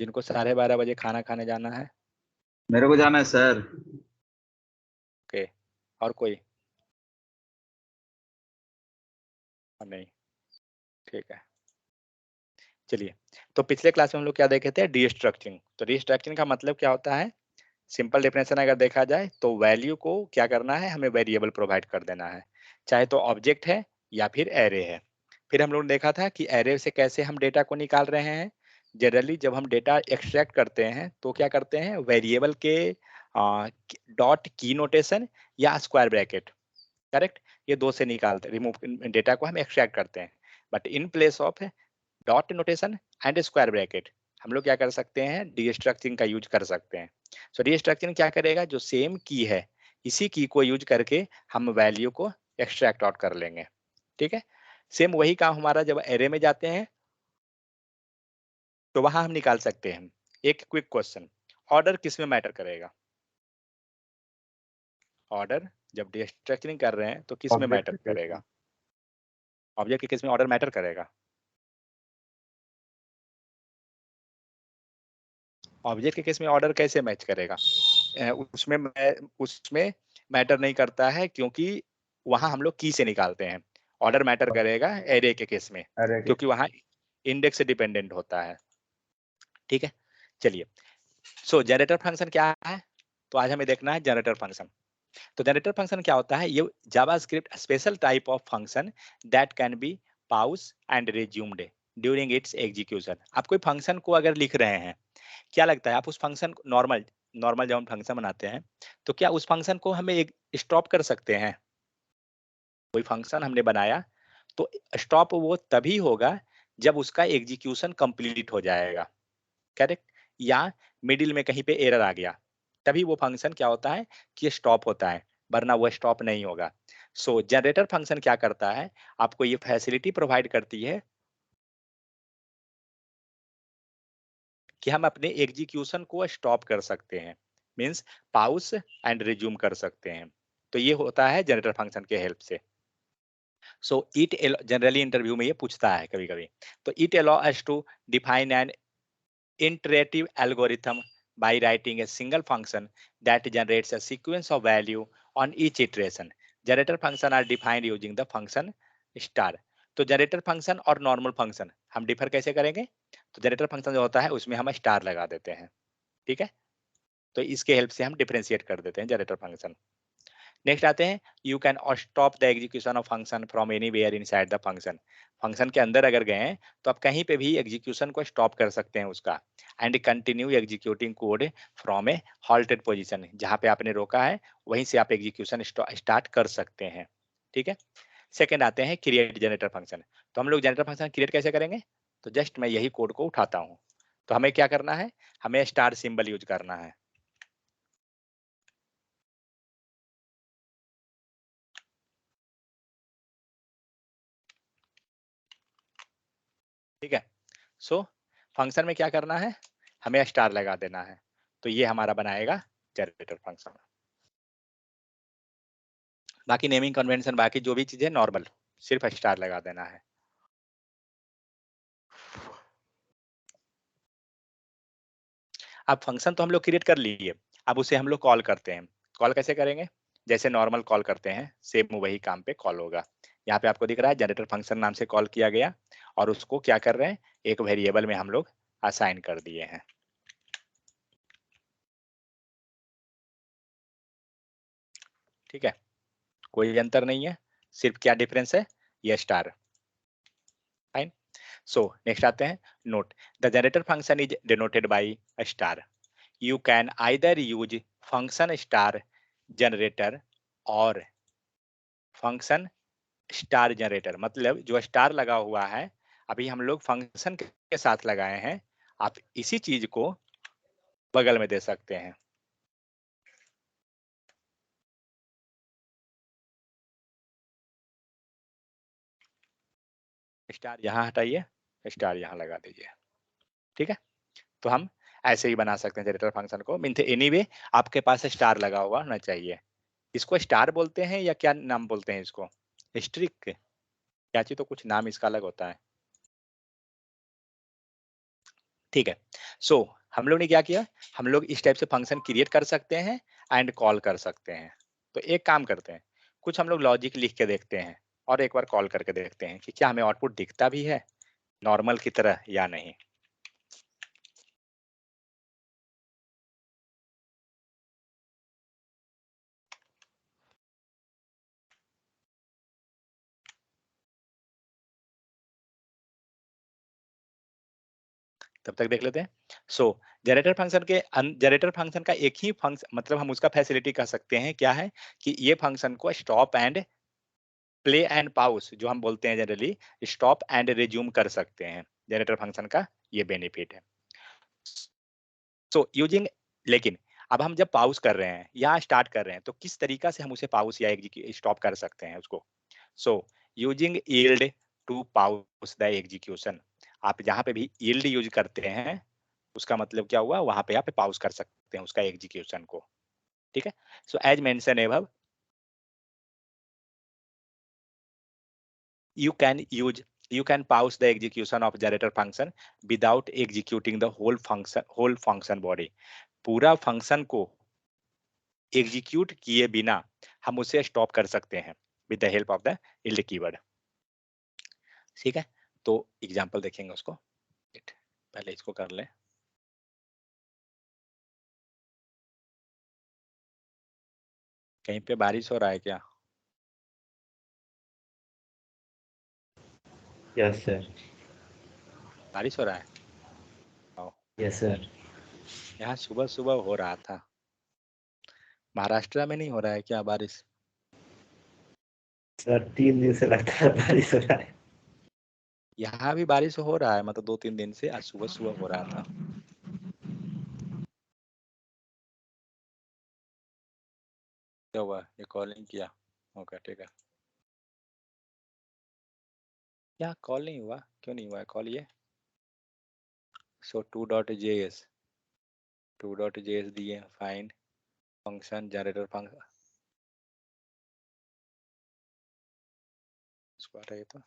जिनको 12:30 बजे खाना खाने जाना है? मेरे को जाना है सर। ओके, और कोई? और नहीं, ठीक है। चलिए, तो पिछले क्लास में हम लोग क्या देखे थे? डीस्ट्रक्चरिंग। तो डीस्ट्रक्चरिंग का मतलब क्या होता है? सिंपल डेफिनेशन अगर देखा जाए तो वैल्यू को क्या करना है, हमें वेरिएबल प्रोवाइड कर देना है, चाहे तो ऑब्जेक्ट है या फिर एरे है। फिर हम लोग ने देखा था कि एरे से कैसे हम डेटा को निकाल रहे हैं। जनरली जब हम डेटा एक्सट्रैक्ट करते हैं तो क्या करते हैं, वेरिएबल के डॉट की नोटेशन या स्क्वायर ब्रैकेट, करेक्ट, ये दो से निकालते, रिमूव डेटा को हम एक्सट्रैक्ट करते हैं। But in place of dot notation and square bracket हम लोग क्या कर सकते हैं, डीस्ट्रक्चरिंग का यूज कर सकते हैं। सो डीस्ट्रक्चरिंग क्या करेगा, जो सेम की है इसी की को यूज करके हम वैल्यू को एक्सट्रैक्ट आउट कर लेंगे। ठीक है, सेम वही काम हमारा जब एरे में जाते हैं तो वहां हम निकाल सकते हैं। एक क्विक क्वेश्चन, ऑर्डर किस में मैटर करेगा? ऑर्डर जब डीस्ट्रक्चरिंग कर रहे हैं तो किस में ऑब्जेक्ट मैटर के केस में। करेगा? ऑब्जेक्ट के केस में ऑर्डर मैटर करेगा। ऑब्जेक्ट के केस में ऑर्डर कैसे मैच करेगा? उसमें मैटर नहीं करता है, क्योंकि वहां हम लोग की से निकालते हैं। ऑर्डर मैटर करेगा एरे के केस में, अरे के। क्योंकि वहां इंडेक्स से डिपेंडेंट होता है। ठीक है, चलिए। सो जनरेटर फंक्शन क्या है? तो आज हमें देखना है जनरेटर फंक्शन। तो जनरेटर फंक्शन क्या होता है? ये JavaScript special type of function that can be pause and resumed during its execution. आप कोई फंक्शन को अगर लिख रहे हैं, क्या लगता है आप उस फंक्शन को नॉर्मल नॉर्मल जब हम फंक्शन बनाते हैं तो क्या उस फंक्शन को हमें एक स्टॉप कर सकते हैं? कोई फंक्शन हमने बनाया तो स्टॉप वो तभी होगा जब उसका एग्जीक्यूशन कंप्लीट हो जाएगा, करेक्ट, या मिडिल में कहीं पे एरर आ गया, तभी वो फंक्शन क्या होता है कि स्टॉप होता है, वरना वो स्टॉप नहीं होगा। सो जनरेटर फंक्शन क्या करता है, आपको ये फैसिलिटी प्रोवाइड करती है कि हम अपने एग्जीक्यूशन को स्टॉप कर सकते हैं, मींस पाउस एंड रिज्यूम कर सकते हैं। तो ये होता है जनरेटर फंक्शन के हेल्प से। सो इट जनरली इंटरव्यू में ये पूछता है कभी कभी, तो it allow us to define an iterative algorithm by writing a single function that generates a sequence of value on each iteration. Generator function are defined using the function star. तो generator function और normal function हम differ कैसे करेंगे? तो generator function जो होता है उसमें हम स्टार लगा देते हैं। ठीक है, तो इसके हेल्प से हम डिफरेंशिएट कर देते हैं जनरेटर फंक्शन। नेक्स्ट आते हैं, you can stop the execution of function from anywhere inside the function. Function के अंदर अगर गए हैं तो आप कहीं पे भी एग्जीक्यूशन को स्टॉप कर सकते हैं उसका, and continue executing code from A halted position. जहां पे आपने रोका है वहीं से आप एग्जीक्यूशन स्टार्ट कर सकते हैं। ठीक है, सेकेंड आते हैं क्रिएट जनरेटर फंक्शन। तो हम लोग जनरेटर फंक्शन क्रिएट कैसे करेंगे? तो जस्ट मैं यही कोड को उठाता हूँ। तो हमें क्या करना है, हमें स्टार सिंबल यूज करना है। ठीक है, सो फंक्शन में क्या करना है, हमें स्टार लगा देना है। तो ये हमारा बनाएगा जनरेटर फंक्शन। बाकी नेमिंग कन्वेंशन, बाकी जो भी चीजें नॉर्मल, सिर्फ स्टार लगा देना है। अब फंक्शन तो हम लोग क्रिएट कर लिए, अब उसे हम लोग कॉल करते हैं। कॉल कैसे करेंगे? जैसे नॉर्मल कॉल करते हैं सेम वही काम पे कॉल होगा। यहाँ पे आपको दिख रहा है जनरेटर फंक्शन नाम से कॉल किया गया, और उसको क्या कर रहे हैं, एक वेरिएबल में हम लोग असाइन कर दिए हैं। ठीक है, कोई अंतर नहीं है, सिर्फ क्या डिफरेंस है, ये स्टार। फाइन। सो नेक्स्ट आते हैं, note the generator function is denoted by a star. You can either use function star generator और फंक्शन स्टार जनरेटर। मतलब जो स्टार लगा हुआ है अभी हम लोग फंक्शन के साथ लगाए हैं, आप इसी चीज को बगल में दे सकते हैं। स्टार यहाँ हटाइए, स्टार यहाँ लगा दीजिए। ठीक है, तो हम ऐसे ही बना सकते हैं जनरेटर फंक्शन को। मीन एनीवे आपके पास स्टार लगा हुआ होना चाहिए। इसको स्टार बोलते हैं या क्या नाम बोलते हैं इसको? स्ट्रिक, क्या चीज, तो कुछ नाम इसका अलग होता है। ठीक है। सो हम लोग ने क्या किया, हम लोग इस टाइप से फंक्शन क्रिएट कर सकते हैं एंड कॉल कर सकते हैं। तो एक काम करते हैं, कुछ हम लोग लॉजिक लिख के देखते हैं और एक बार कॉल करके देखते हैं कि क्या हमें आउटपुट दिखता भी है नॉर्मल की तरह या नहीं। तब तक देख लेते हैं। सो जनरेटर फंक्शन का एक ही फंक्शन, मतलब हम उसका फैसिलिटी कह सकते हैं क्या है कि ये फंक्शन को स्टॉप एंड प्ले एंड पाउस जो हम बोलते हैं जनरली, स्टॉप एंड रिज्यूम कर सकते हैं। जनरेटर फंक्शन का ये बेनिफिट है। सो यूजिंग, लेकिन अब हम जब पाउस कर रहे हैं या स्टार्ट कर रहे हैं तो किस तरीका से हम उसे पाउस या स्टॉप कर सकते हैं उसको। So using yield to pause the execution. आप जहां पे भी यील्ड यूज करते हैं उसका मतलब क्या हुआ, वहां पे आप पाउस कर सकते हैं उसका एग्जीक्यूशन को। ठीक है। So as mention above, you can use you can pause the execution of generator function without executing the whole function body। पूरा फंक्शन को एग्जीक्यूट किए बिना हम उसे स्टॉप कर सकते हैं with the help of the yield keyword. ठीक है। तो एग्जांपल देखेंगे उसको। पहले इसको कर ले। कहीं पे बारिश हो रहा है क्या? Yes sir. बारिश हो रहा है? आओ। Yes sir. यहाँ सुबह सुबह हो रहा था। महाराष्ट्र में नहीं हो रहा है क्या बारिश? सर 3 दिन से लगातार बारिश हो रहा है। यहाँ भी बारिश हो रहा है, मतलब 2-3 दिन से। आज सुबह सुबह हो रहा था। क्या हुआ, ये कॉलिंग किया? ओके ठीक है। क्या कॉल नहीं हुआ, क्यों नहीं हुआ कॉल ये? सो 2.js दिए, फाइन फंक्शन जनरेटर फंक्शन इसको हटाइए। तो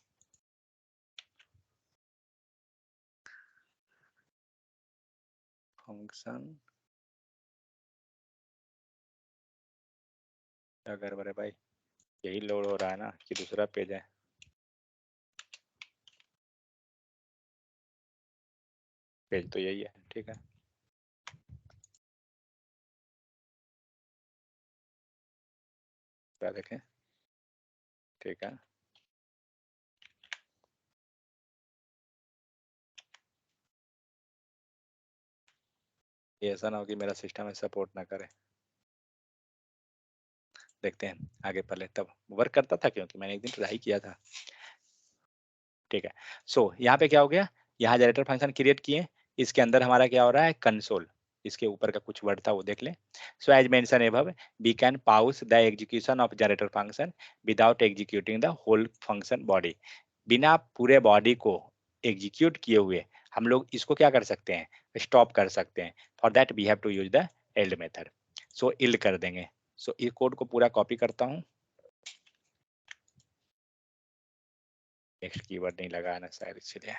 फंक्शन क्या कर रहे भाई, यही लोड हो रहा है ना कि दूसरा पेज है? पेज तो यही है, ठीक है। क्या देखें, ठीक है। ये ऐसा ना हो कि मेरा सिस्टम है सपोर्ट ना करे। देखते हैं आगे, पहले तब वर्क करता था क्योंकि मैंने एक दिन ट्राई किया था। ठीक है। सो यहाँ पे क्या हो गया, यहाँ जनरेटर फंक्शन क्रिएट किए, इसके अंदर हमारा क्या हो रहा है, कंसोल। इसके ऊपर का कुछ वर्ड था वो देख ले। So as mention above, we can pause the execution of generator function without executing the whole function body. बिना पूरे बॉडी को एग्जीक्यूट किए हुए हम लोग इसको क्या कर सकते हैं, स्टॉप कर सकते हैं। For that we have to use the yield method. So yield कर देंगे। सो इस कोड को पूरा कॉपी करता हूँ। नेक्स्ट कीवर्ड नहीं लगाना शायद इसलिए।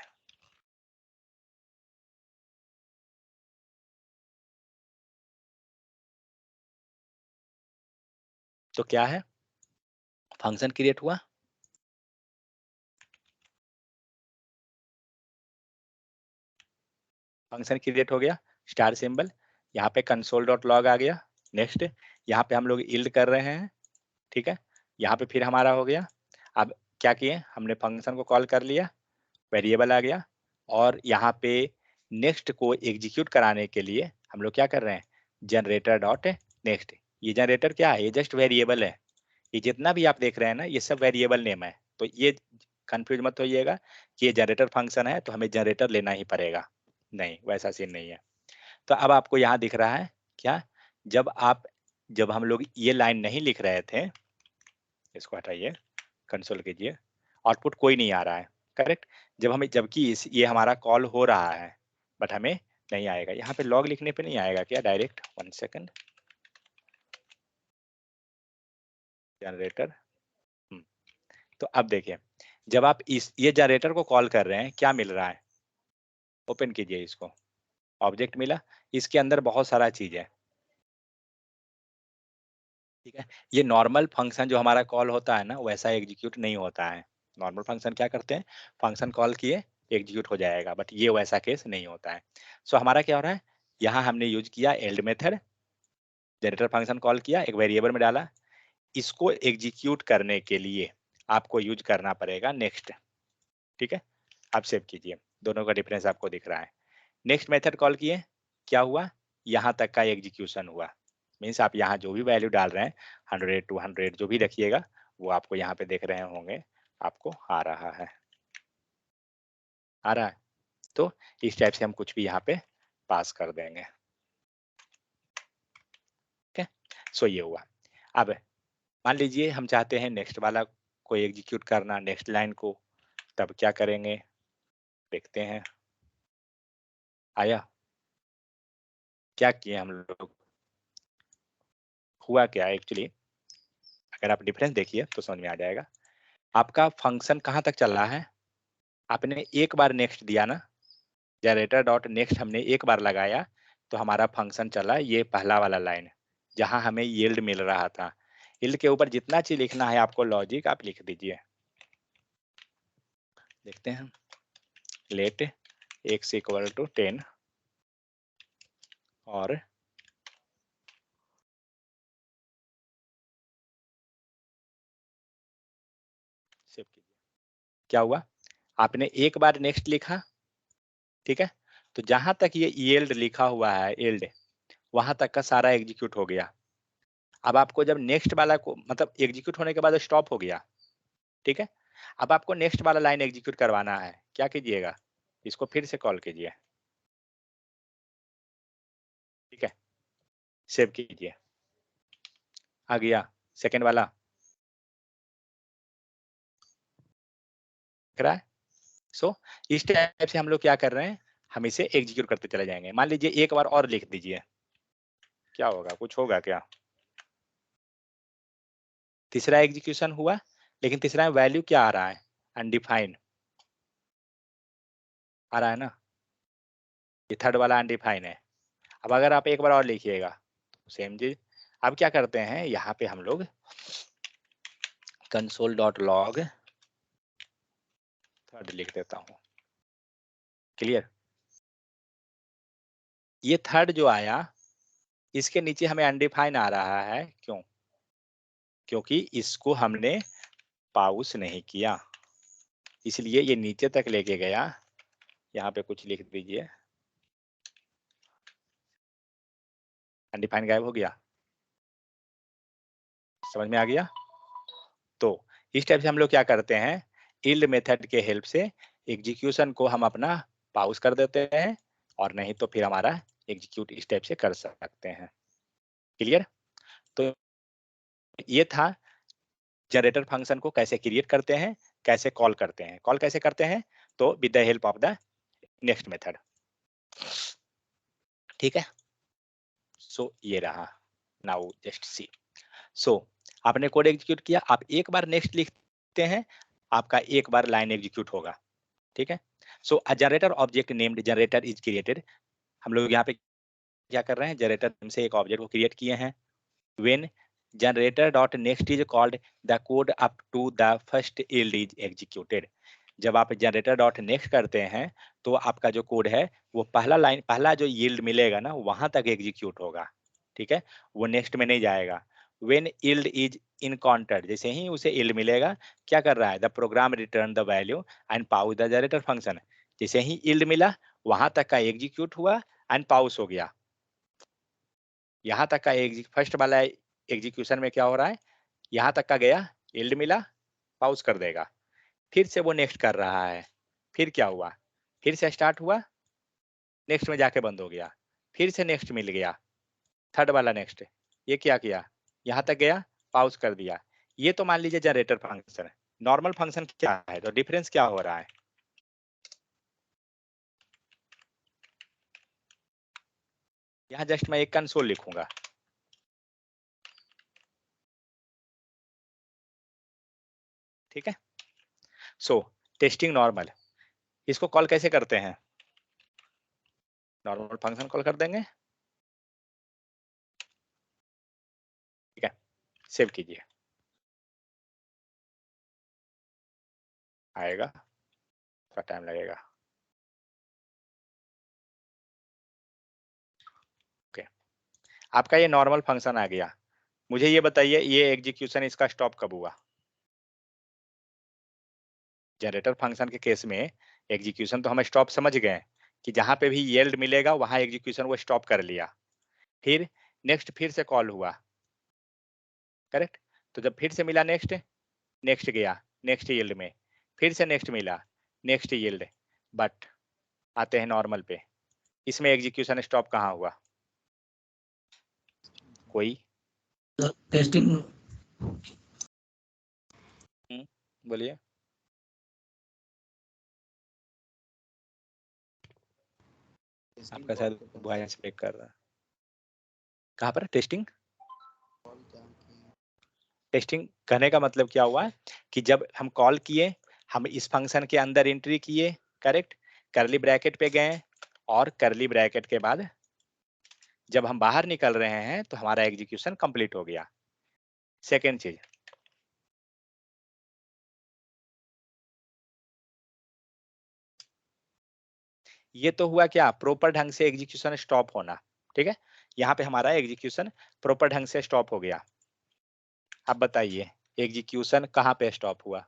तो क्या है, फंक्शन क्रिएट हुआ, फंक्शन क्रिएट हो गया, स्टार सिंबल, यहाँ पे कंसोल डॉट लॉग आ गया। नेक्स्ट, यहाँ पे हम लोग इल्ड कर रहे हैं, ठीक है। यहाँ पे फिर हमारा हो गया। अब क्या किए, हमने फंक्शन को कॉल कर लिया, वेरिएबल आ गया, और यहाँ पे नेक्स्ट को एग्जीक्यूट कराने के लिए हम लोग क्या कर रहे हैं, जनरेटर डॉट नेक्स्ट। ये जनरेटर क्या है, ये जस्ट वेरिएबल है। ये जितना भी आप देख रहे हैं ना, ये सब वेरिएबल नेम है। तो ये कंफ्यूज मत होइएगा कि ये जनरेटर फंक्शन है तो हमें जनरेटर लेना ही पड़ेगा, नहीं वैसा सीन नहीं है। तो अब आपको यहाँ दिख रहा है क्या, जब हम लोग ये लाइन नहीं लिख रहे थे, इसको हटाइए, कंसोल कीजिए, आउटपुट कोई नहीं आ रहा है, करेक्ट। जब हमें, जबकि ये हमारा कॉल हो रहा है बट हमें नहीं आएगा। यहाँ पे लॉग लिखने पे नहीं आएगा क्या डायरेक्ट, 1 सेकंड, जनरेटर। तो अब देखिए, जब आप इस ये जनरेटर को कॉल कर रहे हैं क्या मिल रहा है, ओपन कीजिए इसको। ऑब्जेक्ट मिला, इसके अंदर बहुत सारा चीज है, ठीक है। ये नॉर्मल फंक्शन जो हमारा कॉल होता है ना, वैसा एग्जीक्यूट नहीं होता है। नॉर्मल फंक्शन क्या करते हैं, फंक्शन कॉल किए एग्जीक्यूट हो जाएगा, बट ये वैसा केस नहीं होता है। सो हमारा क्या हो रहा है, यहाँ हमने यूज किया yield method, generator function call किया, एक वेरिएबल में डाला, इसको एग्जीक्यूट करने के लिए आपको यूज करना पड़ेगा नेक्स्ट, ठीक है। आप सेव कीजिए, दोनों का डिफरेंस आपको दिख रहा है। नेक्स्ट मेथड कॉल किए, क्या हुआ, यहाँ तक का एग्जीक्यूशन हुआ। मीन्स आप यहाँ जो भी वैल्यू डाल रहे हैं 100 200 जो भी रखिएगा, वो आपको यहाँ पे देख रहे होंगे, आपको आ रहा है, आ रहा है। तो इस टाइप से हम कुछ भी यहाँ पे पास कर देंगे, ठीक है। सो ये हुआ। अब मान लीजिए हम चाहते हैं नेक्स्ट वाला को एग्जीक्यूट करना, नेक्स्ट लाइन को, तब क्या करेंगे, देखते हैं। आया, क्या किए हम लोग, हुआ क्या एक्चुअली, अगर आप डिफरेंस देखिए तो समझ में आ जाएगा। आपका फंक्शन कहाँ तक चल रहा है, आपने एक बार नेक्स्ट दिया ना, जनरेटर डॉट नेक्स्ट हमने एक बार लगाया, तो हमारा फंक्शन चला ये पहला वाला लाइन, जहां हमें यील्ड मिल रहा था। यील्ड के ऊपर जितना चीज लिखना है आपको लॉजिक आप लिख दीजिए। देखते हैं, लेट x इक्वल टू 10 और सेव कीजिए। क्या हुआ, आपने एक बार नेक्स्ट लिखा, ठीक है, तो जहां तक ये यील्ड लिखा हुआ है यील्ड, वहां तक का सारा एग्जीक्यूट हो गया। अब आपको जब नेक्स्ट वाला को मतलब एग्जीक्यूट होने के बाद स्टॉप हो गया, ठीक है। अब आपको नेक्स्ट वाला लाइन एग्जीक्यूट करवाना है, क्या कीजिएगा, इसको फिर से कॉल कीजिए, ठीक है, सेव कीजिए, आ गया सेकंड वाला, दिख रहा है। सो इस टाइप से हम लोग क्या कर रहे हैं, हम इसे एग्जीक्यूट करते चले जाएंगे। मान लीजिए एक बार और लिख दीजिए, क्या होगा, कुछ होगा क्या, तीसरा एग्जीक्यूशन हुआ, लेकिन तीसरा में वैल्यू क्या आ रहा है, अनडिफाइंड आ रहा है ना, ये थर्ड वाला अनडिफाइंड है। अब अगर आप एक बार और लिखिएगा तो सेम चीज। अब क्या करते हैं, यहाँ पे हम लोग कंसोल डॉट लॉग थर्ड लिख देता हूँ, क्लियर। ये थर्ड जो आया, इसके नीचे हमें अनडिफाइन आ रहा है, क्यों, क्योंकि इसको हमने पाउस नहीं किया, इसलिए ये नीचे तक लेके गया। यहाँ पे कुछ लिख दीजिए, अनडिफाइन गायब हो गया, समझ में आ गया। तो इस टाइप से हम लोग क्या करते हैं, इल्ड मेथड के हेल्प से एग्जीक्यूशन को हम अपना पाउस कर देते हैं, और नहीं तो फिर हमारा एग्जीक्यूट इस टाइप से कर सकते हैं, क्लियर। तो ये था जनरेटर फंक्शन को कैसे क्रिएट करते हैं, कैसे कॉल करते हैं, कॉल कैसे करते हैं, तो with the help of the next method, ठीक है। सो ये रहा, नाउ जस्ट सी। सो आपने कोड एग्जीक्यूट किया, आप एक बार नेक्स्ट लिखते हैं, आपका एक बार लाइन एग्जीक्यूट होगा, ठीक है। So a generator object named generator is created, हम लोग यहाँ पे क्या कर रहे हैं, जनरेटर से एक ऑब्जेक्ट को क्रिएट किए हैं। When generator dot next is called, the code up to the first yield is executed. जब आप जनरेटर डॉट नेक्स्ट करते हैं, तो आपका जो कोड है वो पहला लाइन, पहला जो यील्ड मिलेगा ना, वहां तक एग्जीक्यूट होगा, ठीक है, वो नेक्स्ट में नहीं जाएगा। व्हेन यील्ड इज इनकाउंटर्ड, जैसे ही उसे यील्ड मिलेगा, क्या कर रहा है, the program return the value and pause the generator function. जैसे ही यील्ड मिला, वहां तक का एग्जीक्यूट हुआ एंड पाउस हो गया। यहाँ तक का फर्स्ट वाला एग्जीक्यूशन में क्या हो रहा है, यहाँ तक का गया, यील्ड मिला, पाउस कर देगा, फिर से वो नेक्स्ट कर रहा है, फिर क्या हुआ, फिर से स्टार्ट हुआ, नेक्स्ट में जाके बंद हो गया, फिर से नेक्स्ट मिल गया, थर्ड वाला नेक्स्ट, ये क्या किया, यहाँ तक गया, पाउस कर दिया। ये तो मान लीजिए जनरेटर फंक्शन है। नॉर्मल फंक्शन क्या है, तो डिफरेंस क्या हो रहा है, यहाँ जस्ट मैं एक कंसोल लिखूंगा, ठीक है। सो टेस्टिंग नॉर्मल, इसको कॉल कैसे करते हैं, नॉर्मल फंक्शन कॉल कर देंगे, ठीक है, सेव कीजिए, आएगा, थोड़ा टाइम लगेगा। ओके, आपका ये नॉर्मल फंक्शन आ गया। मुझे ये बताइए ये एग्जीक्यूशन इसका स्टॉप कब हुआ? जनरेटर फंक्शन के केस में एग्जीक्यूशन तो हम स्टॉप समझ गए कि जहां पे भी यील्ड मिलेगा वहां एग्जीक्यूशन वो स्टॉप कर लिया, फिर नेक्स्ट फिर से कॉल हुआ, करेक्ट? तो जब फिर से मिला नेक्स्ट, नेक्स्ट गया नेक्स्ट यील्ड में, फिर से नेक्स्ट मिला नेक्स्ट यील्ड, बट आते हैं नॉर्मल पे, इसमें एग्जीक्यूशन स्टॉप कहाँ हुआ? कोई टेस्टिंग बोलिए। आपका शायद वॉइस ब्रेक कर रहा है। कहाँ पर टेस्टिंग? टेस्टिंग कहने का मतलब क्या हुआ कि जब हम कॉल किए, हम इस फंक्शन के अंदर एंट्री किए, करेक्ट, करली ब्रैकेट पे गए और करली ब्रैकेट के बाद जब हम बाहर निकल रहे हैं तो हमारा एग्जीक्यूशन कंप्लीट हो गया। सेकेंड चीज, ये तो हुआ क्या, प्रॉपर ढंग से एग्जीक्यूशन स्टॉप होना, ठीक है, यहाँ पे हमारा एग्जीक्यूशन प्रॉपर ढंग से स्टॉप हो गया। अब बताइए एग्जीक्यूशन कहाँ पे स्टॉप हुआ?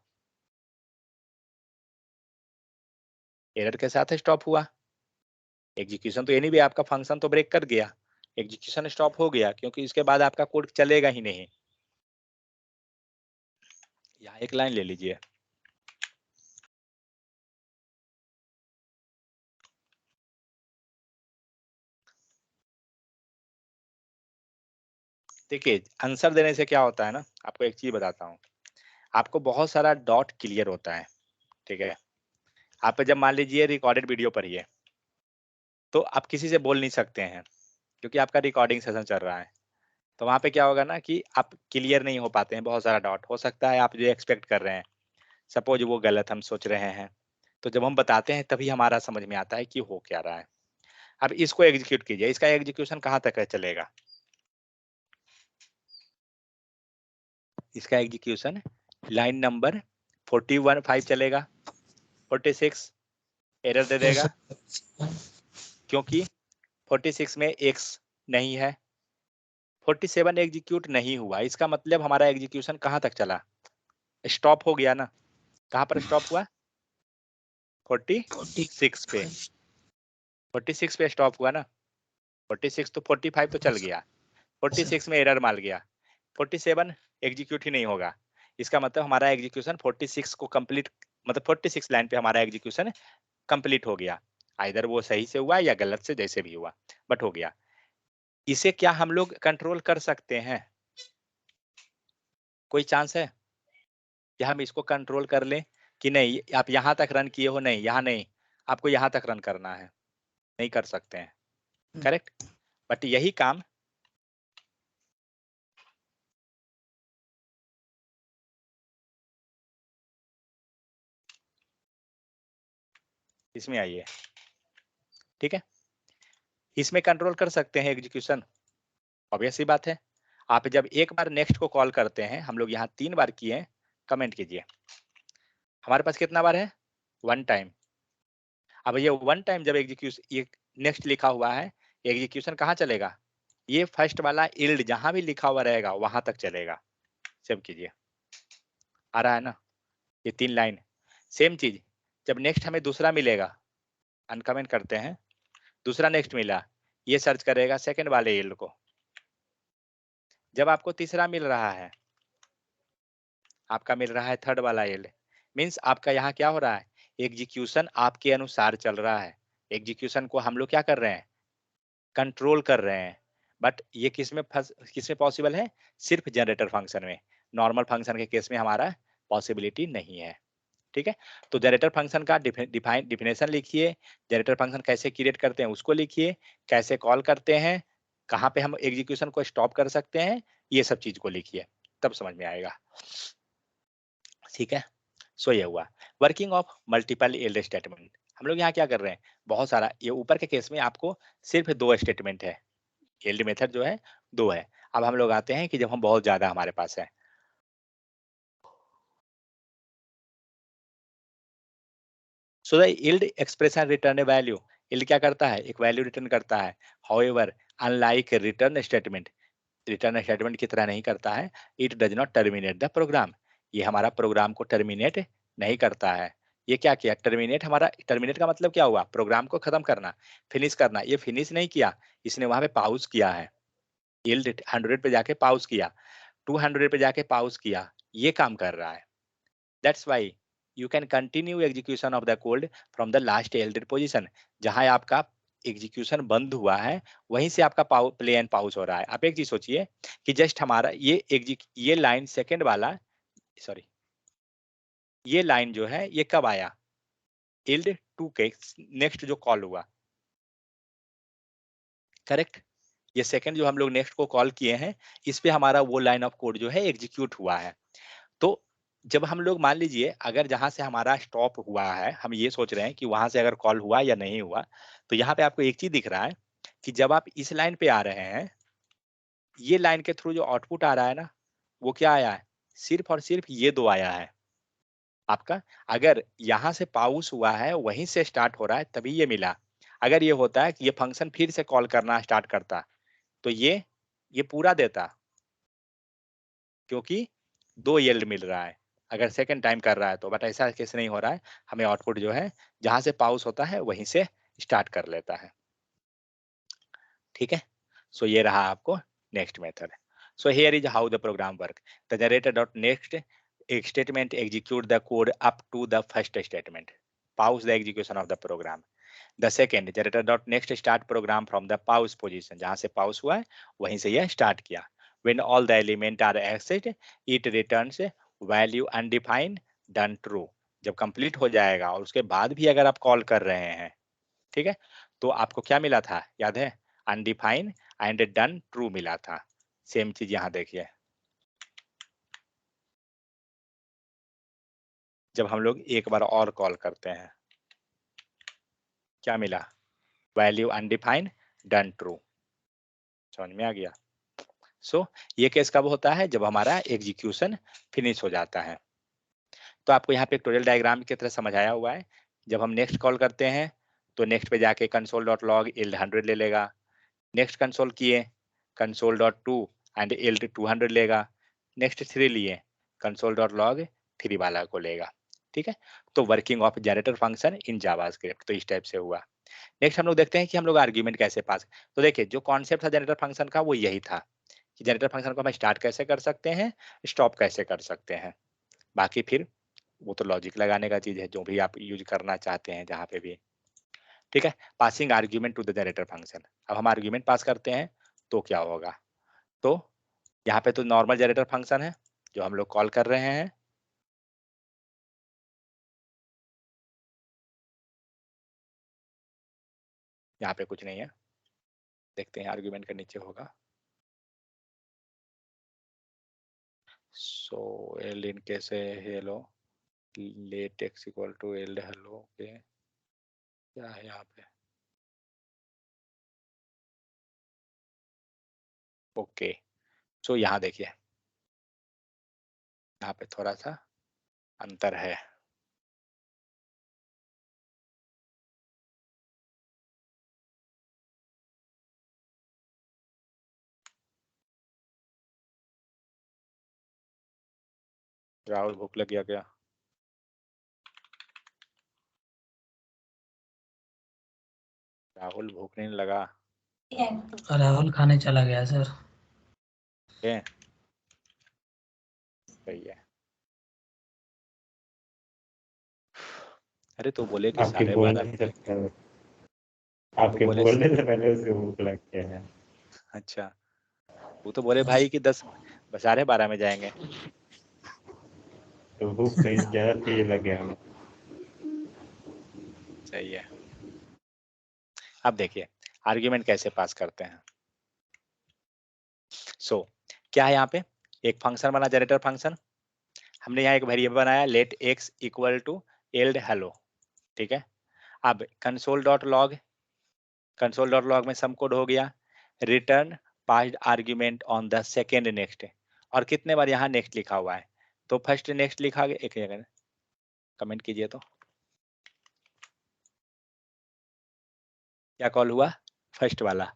एरर के साथ स्टॉप हुआ। एग्जीक्यूशन तो यानी भी आपका फंक्शन तो ब्रेक कर गया, एग्जीक्यूशन स्टॉप हो गया क्योंकि इसके बाद आपका कोड चलेगा ही नहीं। यहाँ एक लाइन ले लीजिए, देखिए आंसर देने से क्या होता है ना, आपको एक चीज बताता हूँ, आपको बहुत सारा डॉट क्लियर होता है, ठीक है, आप जब मान लीजिए रिकॉर्डेड वीडियो पढ़िए तो आप किसी से बोल नहीं सकते हैं क्योंकि आपका रिकॉर्डिंग सेशन चल रहा है, तो वहां पे क्या होगा ना कि आप क्लियर नहीं हो पाते हैं, बहुत सारा डॉट हो सकता है आप जो एक्सपेक्ट कर रहे हैं सपोज वो गलत हम सोच रहे हैं, तो जब हम बताते हैं तभी हमारा समझ में आता है कि हो क्या रहा है। अब इसको एग्जीक्यूट कीजिए, इसका एग्जीक्यूशन कहाँ तक है चलेगा? इसका एग्जीक्यूशन लाइन नंबर 41 चलेगा, 46 एरर दे देगा क्योंकि 46 में x नहीं है, 47 एग्जीक्यूट नहीं हुआ, इसका मतलब हमारा एग्जीक्यूशन कहाँ तक चला? स्टॉप हो गया ना, कहाँ पर स्टॉप हुआ? 46 पे, 46 पे स्टॉप हुआ ना, 46 तो 45 तो चल गया, 46 में एरर मार गया, 47 एग्जीक्यूट ही नहीं होगा, इसका मतलब हमारा एग्जीक्यूशन 46 को कंप्लीट, मतलब 46 लाइन पे हमारा एग्जीक्यूशन कंप्लीट हो गया, आइदर वो सही से हुआ या गलत से, जैसे भी हुआ बट हो गया। इसे क्या हम लोग कंट्रोल कर सकते हैं? कोई चांस है कि हम इसको कंट्रोल कर लें कि नहीं आप यहाँ तक रन किए हो, नहीं यहाँ नहीं, आपको यहाँ तक रन करना है, नहीं कर सकते हैं, करेक्ट, बट यही काम इसमें आइए, ठीक है, इसमें कंट्रोल कर सकते हैं एग्जीक्यूशन, ऑब्वियस सी बात है। आप जब एक बार नेक्स्ट को कॉल करते हैं, हम लोग यहाँ 3 बार किए हैं, कमेंट कीजिए हमारे पास कितना बार है? 1 टाइम। अब ये 1 टाइम जब एग्जीक्यूशन ये नेक्स्ट लिखा हुआ है, एग्जीक्यूशन कहाँ चलेगा? ये फर्स्ट वाला इल्ड जहां भी लिखा हुआ रहेगा वहां तक चलेगा। सेव कीजिए, आ रहा है ना ये 3 लाइन। सेम चीज जब नेक्स्ट हमें दूसरा मिलेगा, अनकमेंट करते हैं, दूसरा नेक्स्ट मिला, ये सर्च करेगा सेकंड वाले इल्ड को, जब आपको तीसरा मिल रहा है, आपका मिल रहा है थर्ड वाला इल्ड, मीन्स आपका यहाँ क्या हो रहा है, एग्जीक्यूशन आपके अनुसार चल रहा है, एग्जीक्यूशन को हम लोग क्या कर रहे हैं, कंट्रोल कर रहे हैं, बट ये किसमें पॉसिबल है? सिर्फ जनरेटर फंक्शन में, नॉर्मल फंक्शन के केस में हमारा पॉसिबिलिटी नहीं है, ठीक है। तो जनरेटर फंक्शन का डिफिनेशन लिखिए, जनरेटर फंक्शन कैसे क्रिएट करते हैं उसको लिखिए, कैसे कॉल करते हैं, कहाँ पे हम एग्जीक्यूशन को स्टॉप कर सकते हैं, ये सब चीज को लिखिए, तब समझ में आएगा, ठीक है। सो ये हुआ working of multiple yield statement. हम लोग यहाँ क्या कर रहे हैं, बहुत सारा, ये ऊपर के केस में आपको सिर्फ 2 स्टेटमेंट है, यील्ड मेथड जो है 2 है। अब हम लोग आते हैं कि जब हम बहुत ज़्यादा हमारे पास है, so the yield expression return A value, yield क्या करता है, एक वैल्यू रिटर्न करता है। हाउएवर अनलाइक रिटर्न स्टेटमेंट की तरह नहीं करता है, it does not terminate the program, ये हमारा प्रोग्राम को टर्मिनेट नहीं करता है। ये क्या किया, टर्मिनेट, हमारा टर्मिनेट का मतलब क्या हुआ, प्रोग्राम को खत्म करना, फिनिश करना, ये फिनिश नहीं किया, इसने वहां पे पाउज किया है, यील्ड 100 पे जाके पाउज किया, 200 पे जाके पाउज किया, ये काम कर रहा है। That's why you can continue execution of the code from the last yielded position, जहां आपका एग्जीक्यूशन बंद हुआ है वहीं से आपका प्ले एंड पाउज हो रहा है। आप एक चीज सोचिए कि जस्ट हमारा ये लाइन सेकंड वाला, सॉरी, ये लाइन जो है ये कब आया, यील्ड 2 के नेक्स्ट जो कॉल हुआ, करेक्ट, ये सेकंड जो हम लोग नेक्स्ट को कॉल किए हैं, इस पे हमारा वो लाइन ऑफ कोड जो है एग्जीक्यूट हुआ है। तो जब हम लोग मान लीजिए अगर जहां से हमारा स्टॉप हुआ है, हम ये सोच रहे हैं कि वहां से अगर कॉल हुआ या नहीं हुआ, तो यहाँ पे आपको एक चीज दिख रहा है कि जब आप इस लाइन पे आ रहे हैं, ये लाइन के थ्रू जो आउटपुट आ रहा है ना, वो क्या आया है, सिर्फ और सिर्फ ये 2 आया है आपका। अगर यहाँ से पाउस हुआ है वहीं से स्टार्ट हो रहा है तभी ये मिला। अगर ये होता है कि ये फंक्शन फिर से कॉल करना स्टार्ट करता, तो ये पूरा देता, क्योंकि 2 यील्ड मिल रहा है अगर सेकंड टाइम कर रहा है तो। बट ऐसा केस नहीं हो रहा है, हमें आउटपुट जो है जहां से पाउस होता है वहीं से स्टार्ट कर लेता है। ठीक है, सो ये रहा आपको next method. So here is how the program work, the generator dot next एक statement execute the code up to the first statement, pause the execution of the program. The second generator dot next start program from the pause position, जहां से पाउस हुआ है वहीं से यह start किया। When all the element are accessed, it returns value undefined done true। जब complete हो जाएगा और उसके बाद भी अगर आप कॉल कर रहे हैं, ठीक है, तो आपको क्या मिला था, याद है, अनडिफाइंड एंड डन ट्रू मिला था। सेम चीज यहाँ देखिए, जब हम लोग एक बार और कॉल करते हैं, क्या मिला, वैल्यू अनडिफाइंड डन ट्रू। समझ में आ गया। सो ये केस कब होता है, जब हमारा एग्जीक्यूशन फिनिश हो जाता है। तो आपको यहाँ पे एक ट्यूटोरियल डायग्राम की तरह समझाया हुआ है। जब हम नेक्स्ट कॉल करते हैं तो नेक्स्ट पे जाके कंसोल डॉट लॉग यील्ड 100 ले लेगा, नेक्स्ट कंसोल किए console dot to and yield 200 लेगा, नेक्स्ट 3 लिए कंसोल डॉट लॉग 3 वाला को लेगा। ठीक है, तो working of generator function in JavaScript तो इस टाइप से हुआ। नेक्स्ट हम लोग देखते हैं कि हम लोग आर्ग्यूमेंट कैसे पास, तो देखिए जो कॉन्सेप्ट था जनरेटर फंक्शन का वो यही था कि जनरेटर फंक्शन को हम स्टार्ट कैसे कर सकते हैं, स्टॉप कैसे कर सकते हैं। बाकी फिर वो तो लॉजिक लगाने का चीज है, जो भी आप यूज करना चाहते हैं जहां पे भी। ठीक है, passing argument to the generator function, अब हम आर्ग्यूमेंट पास करते हैं तो क्या होगा, तो यहाँ पे तो नॉर्मल जनरेटर फंक्शन है जो हम लोग कॉल कर रहे हैं, यहाँ पे कुछ नहीं है, देखते हैं आर्ग्यूमेंट के नीचे होगा। सो एल्ड इन कैसे hello let x equal to yield hello के क्या है यहाँ पे, ओके। सो यहाँ देखिए, यहाँ पे थोड़ा सा अंतर है। राहुल भूख लग गया क्या, राहुल भूख नहीं लगा, राहुल खाने चला गया सर। है सही है। अरे तो बोले कि आपके 12:30 बोलने से पहले तो आपके बोले, बोलने से पहले उसे भूख लग गया है। अच्छा, वो तो बोले भाई कि 10 12:30 में जाएंगे। तो भूख कहीं ज्यादा तेज लगे हमें। सही है। अब देखिए आर्ग्यूमेंट कैसे पास करते हैं। सो क्या है यहाँ पे, एक फंक्शन बना जनरेटर फंक्शन, हमने यहाँ एक वेरिएबल बनाया let x equal to yield hello, ठीक है। अब console.log में सम कोड हो गया, return passed argument on the second next, और कितने बार यहाँ नेक्स्ट लिखा हुआ है, तो फर्स्ट नेक्स्ट लिखा गया, एक जगह कमेंट कीजिए तो क्या कॉल हुआ, फर्स्ट वाला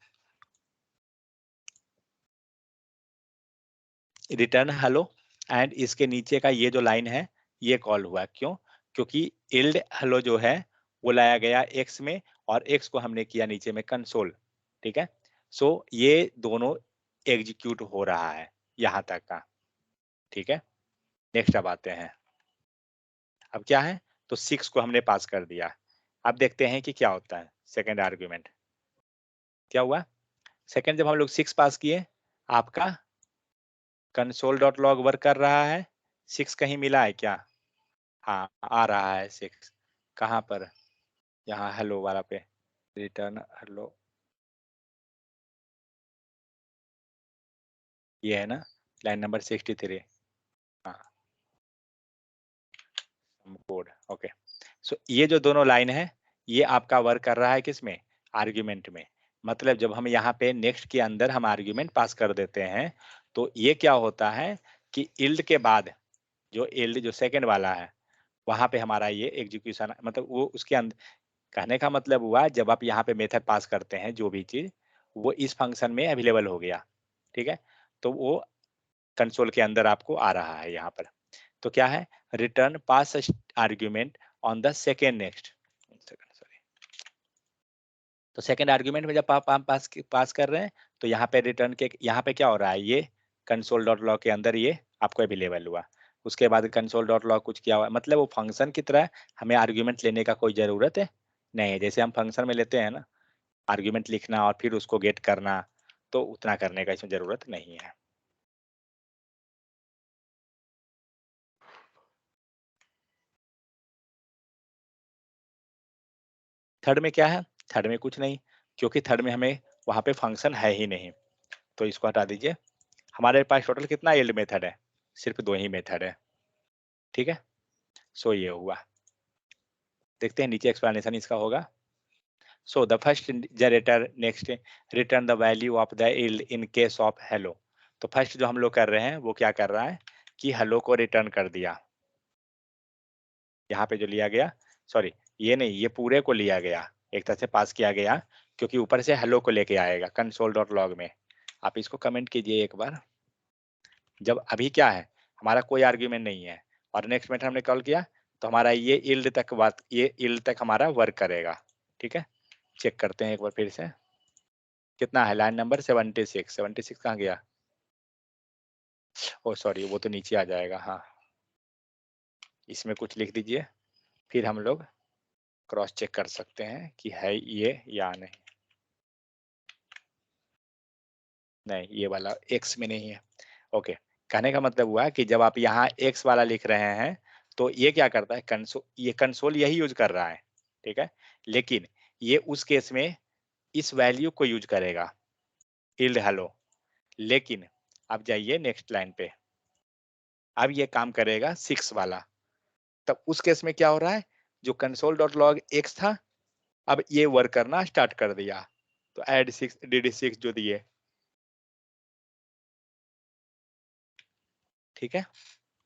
रिटर्न हेलो, एंड इसके नीचे का ये जो लाइन है ये कॉल हुआ, क्यों, क्योंकि इल्ड हेलो जो है वो लाया गया एक्स में, और एक्स को हमने किया नीचे में कंसोल, ठीक है। सो ये दोनों एग्जीक्यूट हो रहा है यहां तक का, ठीक है। नेक्स्ट अब आते हैं, अब क्या है, तो 6 को हमने पास कर दिया। अब देखते हैं कि क्या होता है सेकेंड आर्ग्यूमेंट, क्या हुआ, सेकेंड जब हम लोग 6 पास किए, आपका console.log वर्क कर रहा है, 6 कहीं मिला है क्या, हाँ आ रहा है 6, कहाँ पर, यहाँ हेलो वाला पे, रिटर्न हेलो, ये है ना लाइन नंबर 63, हाँ कोड, ओके। सो ये जो दोनों लाइन है ये आपका वर्क कर रहा है किसमें, आर्ग्यूमेंट में, मतलब जब हम यहाँ पे नेक्स्ट के अंदर हम आर्ग्यूमेंट पास कर देते हैं, तो ये क्या होता है कि इल्ड के बाद जो इल्ड जो सेकंड वाला है वहां पे हमारा ये एग्जीक्यूशन, मतलब वो उसके अंदर, कहने का मतलब हुआ जब आप यहाँ पे मेथड पास करते हैं जो भी चीज वो इस फंक्शन में अवेलेबल हो गया, ठीक है, तो वो कंसोल के अंदर आपको आ रहा है यहाँ पर। तो क्या है, return pass argument on the second next, sorry, तो सेकेंड आर्ग्यूमेंट में जब आप पास कर रहे हैं तो यहाँ पे रिटर्न के यहाँ पे क्या हो रहा है, ये console.log के अंदर ये आपको अवेलेबल हुआ, उसके बाद console.log कुछ किया हुआ, मतलब वो फंक्शन की तरह हमें आर्ग्यूमेंट लेने का कोई जरूरत है नहीं है, जैसे हम फंक्शन में लेते हैं ना आर्ग्यूमेंट लिखना और फिर उसको गेट करना, तो उतना करने का इसमें जरूरत नहीं है। थर्ड में क्या है, थर्ड में कुछ नहीं, क्योंकि थर्ड में हमें वहां पे फंक्शन है ही नहीं, तो इसको हटा दीजिए। हमारे पास टोटल कितना यील्ड मेथड है, सिर्फ 2 ही मेथड है, ठीक है। सो ये हुआ, देखते हैं नीचे एक्सप्लेनेशन इसका होगा। So the first generator next return the value of the yield in case of hello, तो फर्स्ट जो हम लोग कर रहे हैं वो क्या कर रहा है कि हेलो को रिटर्न कर दिया, यहाँ पे जो लिया गया, सॉरी ये नहीं, ये पूरे को लिया गया, एक तरह से पास किया गया, क्योंकि ऊपर से हेलो को लेके आएगा console.log में। आप इसको कमेंट कीजिए एक बार, जब अभी क्या है हमारा कोई आर्ग्यूमेंट नहीं है और नेक्स्ट मेथड हमने कॉल किया, तो हमारा ये इल्ड तक बात, ये इल्ड तक हमारा वर्क करेगा, ठीक है। चेक करते हैं एक बार फिर से, कितना है लाइन नंबर 76, 76 कहाँ गया, ओ सॉरी वो तो नीचे आ जाएगा, हाँ इसमें कुछ लिख दीजिए, फिर हम लोग क्रॉस चेक कर सकते हैं कि है ये या नहीं, नहीं ये वाला एक्स में नहीं है, ओके। कहने का मतलब हुआ कि जब आप यहाँ एक्स वाला लिख रहे हैं तो ये क्या करता है, कंसोल, ये कंसोल यही यूज कर रहा है, ठीक है, लेकिन ये उस केस में इस वैल्यू को यूज करेगा इल्ड हेलो, लेकिन अब जाइए नेक्स्ट लाइन पे, अब ये काम करेगा 6 वाला, तब उस केस में क्या हो रहा है, जो console.log x था अब ये वर्क करना स्टार्ट कर दिया, तो एड 6 dd6 जो दिए, ठीक है।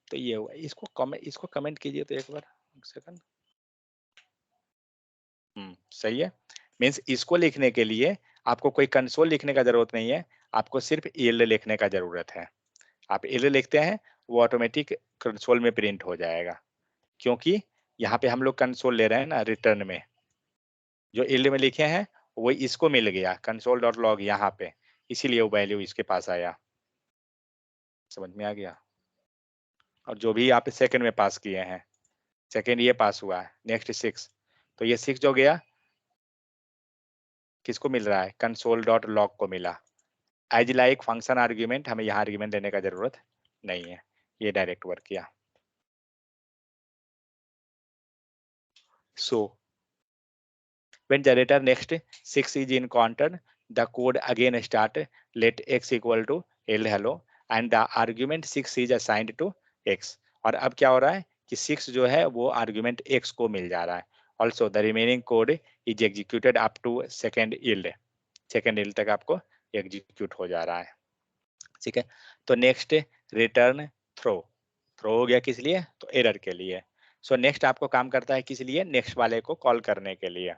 तो ये हुआ, इसको कमेंट कीजिए तो एक बार, एक सेकंड, सही है, मीन्स इसको लिखने के लिए आपको कोई कंसोल लिखने का जरूरत नहीं है, आपको सिर्फ यील्ड लिखने का जरूरत है, आप यील्ड लिखते हैं वो ऑटोमेटिक कंसोल में प्रिंट हो जाएगा, क्योंकि यहाँ पे हम लोग कंसोल ले रहे हैं ना रिटर्न में, जो यील्ड में लिखे हैं वो इसको मिल गया console.log यहाँ पे, इसीलिए वो वैल्यू इसके पास आया, समझ में आ गया। और जो भी आप सेकंड में पास किए हैं, सेकंड ये पास हुआ है, नेक्स्ट 6, तो ये 6 जो गया किसको मिल रहा है, console.log को मिला, एज लाइक फंक्शन आर्ग्यूमेंट, हमें यहाँ आर्ग्यूमेंट देने का जरूरत नहीं है, ये डायरेक्ट वर्क किया। सो when generator next 6 is encountered, the code again start let x equal to l hello and the argument 6 is assigned to x, और अब क्या हो रहा है कि 6 जो है वो आर्ग्यूमेंट x को मिल जा रहा है, also the remaining code is executed up to second yield तक आपको एग्जीक्यूट हो जा रहा है। ठीक है, तो नेक्स्ट रिटर्न थ्रो हो गया किस लिए, तो एरर के लिए। सो नेक्स्ट आपको काम करता है किस लिए, नेक्स्ट वाले को कॉल करने के लिए।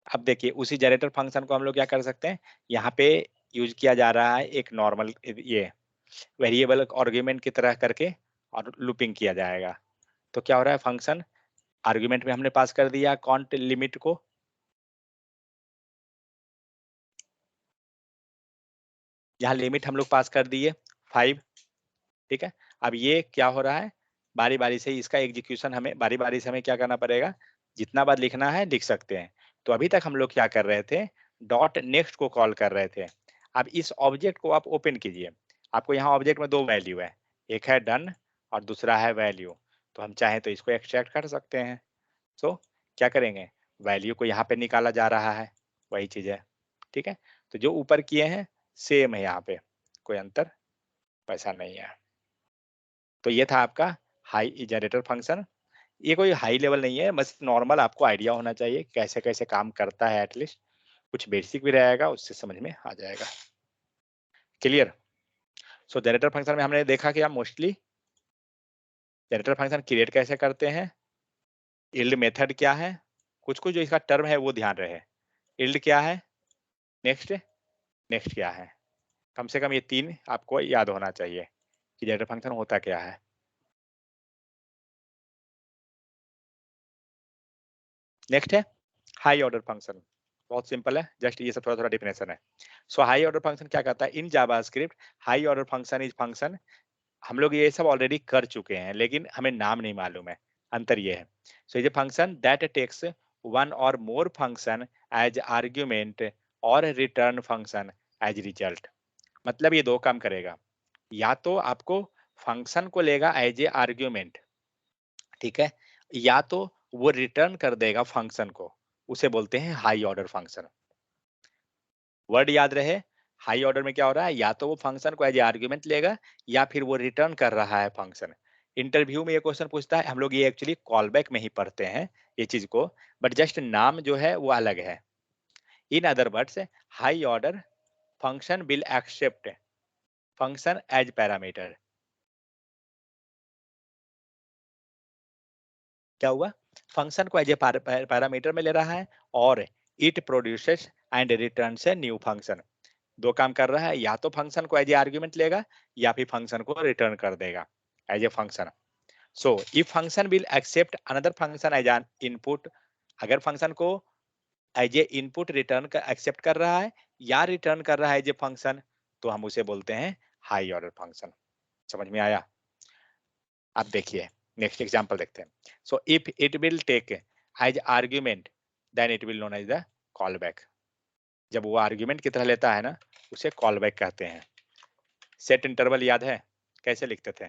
अब देखिए उसी जनरेटर फंक्शन को हम लोग क्या कर सकते हैं, यहाँ पे यूज किया जा रहा है एक नॉर्मल ये वेरिएबल आर्गुमेंट की तरह करके और लूपिंग किया जाएगा। तो क्या हो रहा है, फंक्शन आर्गुमेंट में हमने पास कर दिया काउंट लिमिट को, यहाँ लिमिट हम लोग पास कर दिए 5। ठीक है, अब ये क्या हो रहा है, बारी बारी से इसका एग्जीक्यूशन हमें बारी बारी से हमें क्या करना पड़ेगा, जितना बार लिखना है लिख सकते हैं। तो अभी तक हम लोग क्या कर रहे थे, डॉट नेक्स्ट को कॉल कर रहे थे। अब इस ऑब्जेक्ट को आप ओपन कीजिए, आपको यहाँ ऑब्जेक्ट में 2 वैल्यू है, एक है डन और दूसरा है वैल्यू। तो हम चाहें तो इसको एक्सट्रैक्ट कर सकते हैं। तो क्या करेंगे, वैल्यू को यहाँ पे निकाला जा रहा है, वही चीज है। ठीक है, तो जो ऊपर किए हैं सेम है, यहाँ पे कोई अंतर वैसा नहीं है। तो ये था आपका हाई जनरेटर फंक्शन। ये कोई हाई लेवल नहीं है, बस नॉर्मल आपको आइडिया होना चाहिए कैसे कैसे काम करता है, एटलीस्ट कुछ बेसिक भी रहेगा, उससे समझ में आ जाएगा। क्लियर। सो जनरेटर फंक्शन में हमने देखा कि मोस्टली जनरेटर फंक्शन क्रिएट कैसे करते हैं, इल्ड मेथड क्या है, कुछ कुछ जो इसका टर्म है वो ध्यान रहे, इल्ड क्या है, नेक्स्ट नेक्स्ट क्या है, कम से कम ये 3 आपको याद होना चाहिए कि जनरेटर फंक्शन होता क्या है। नेक्स्ट है हाई ऑर्डर फंक्शन, बहुत सिंपल है, जस्ट ये सब थोड़ा थोड़ा डिफिनेशन है। सो हाई ऑर्डर फंक्शन क्या करता है, in JavaScript high order function is function, हम लोग ये सब ऑलरेडी कर चुके हैं लेकिन हमें नाम नहीं मालूम है, अंतर ये है। सो ये फंक्शन दैट टेक्स वन और मोर फंक्शन एज आर्ग्यूमेंट और रिटर्न फंक्शन एज रिजल्ट। मतलब ये 2 काम करेगा, या तो आपको फंक्शन को लेगा एज ए आर्ग्यूमेंट, ठीक है, या तो वो रिटर्न कर देगा फंक्शन को, उसे बोलते हैं हाई ऑर्डर फंक्शन। वर्ड याद रहे, हाई ऑर्डर में क्या हो रहा है, या तो वो फंक्शन को एज ए आर्ग्यूमेंट लेगा या फिर वो रिटर्न कर रहा है फंक्शन। इंटरव्यू में ये क्वेश्चन पूछता है, हम लोग ये एक्चुअली कॉल बैक में ही पढ़ते हैं ये चीज को, बट जस्ट नाम जो है वो अलग है। In other words high order function will accept function as parameter. क्या हुआ, फंक्शन को एज ए पैरामीटर में ले रहा है और इट प्रोड्यूसेस एंड रिटर्न से न्यू फंक्शन। 2 काम कर रहा है, या तो फंक्शन को एज ए आर्ग्यूमेंट लेगा या फिर फंक्शन को रिटर्न कर देगा as a function. So if function will accept another function as an input, अगर फंक्शन को एज ए इनपुट रिटर्न का एक्सेप्ट कर रहा है या रिटर्न कर रहा है एज ए फंक्शन, तो हम उसे बोलते हैं हाई ऑर्डर फंक्शन। समझ में आया। अब देखिए नेक्स्ट एग्जांपल देखते हैं। So if it will take as argument then it will known as the call back. जब वो आर्ग्यूमेंट की तरह लेता है ना, उसे कॉल बैक कहते हैं। सेट इंटरवल याद है कैसे लिखते थे,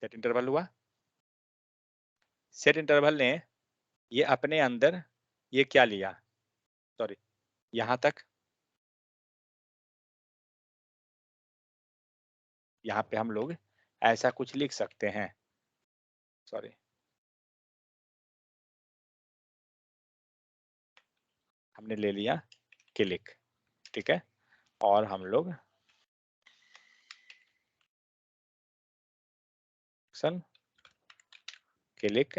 सेट इंटरवल हुआ, सेट इंटरवल ने ये अपने अंदर ये क्या लिया, सॉरी यहां तक, यहाँ पे हम लोग ऐसा कुछ लिख सकते हैं, सॉरी हमने ले लिया क्लिक, ठीक है, और हम लोग क्लिक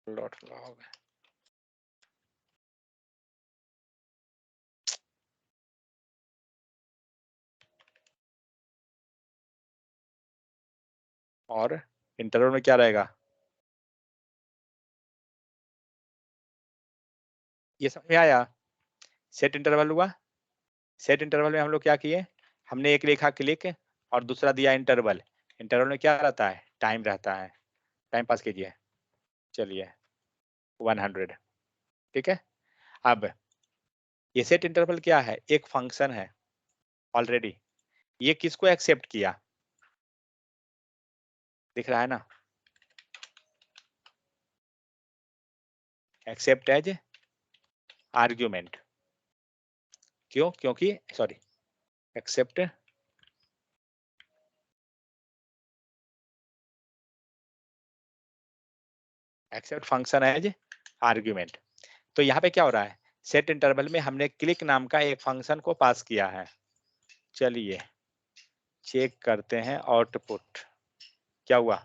डॉट लॉग, और इंटरवल में क्या रहेगा, ये समझ में आया। सेट इंटरवल हुआ, सेट इंटरवल में हम लोग क्या किए, हमने एक लिखा क्लिक और दूसरा दिया इंटरवल। इंटरवल में क्या रहता है, टाइम रहता है, टाइम पास कीजिए, चलिए 100, ठीक है। अब ये सेट इंटरवल क्या है, एक फंक्शन है ऑलरेडी, ये किसको एक्सेप्ट किया, दिख रहा है ना, एक्सेप्ट एज आर्ग्यूमेंट, क्यों, क्योंकि sorry accept accept function as argument. तो यहाँ पे क्या हो रहा है, सेट इंटरवल में हमने क्लिक नाम का एक फंक्शन को पास किया है। चलिए चेक करते हैं आउटपुट क्या हुआ।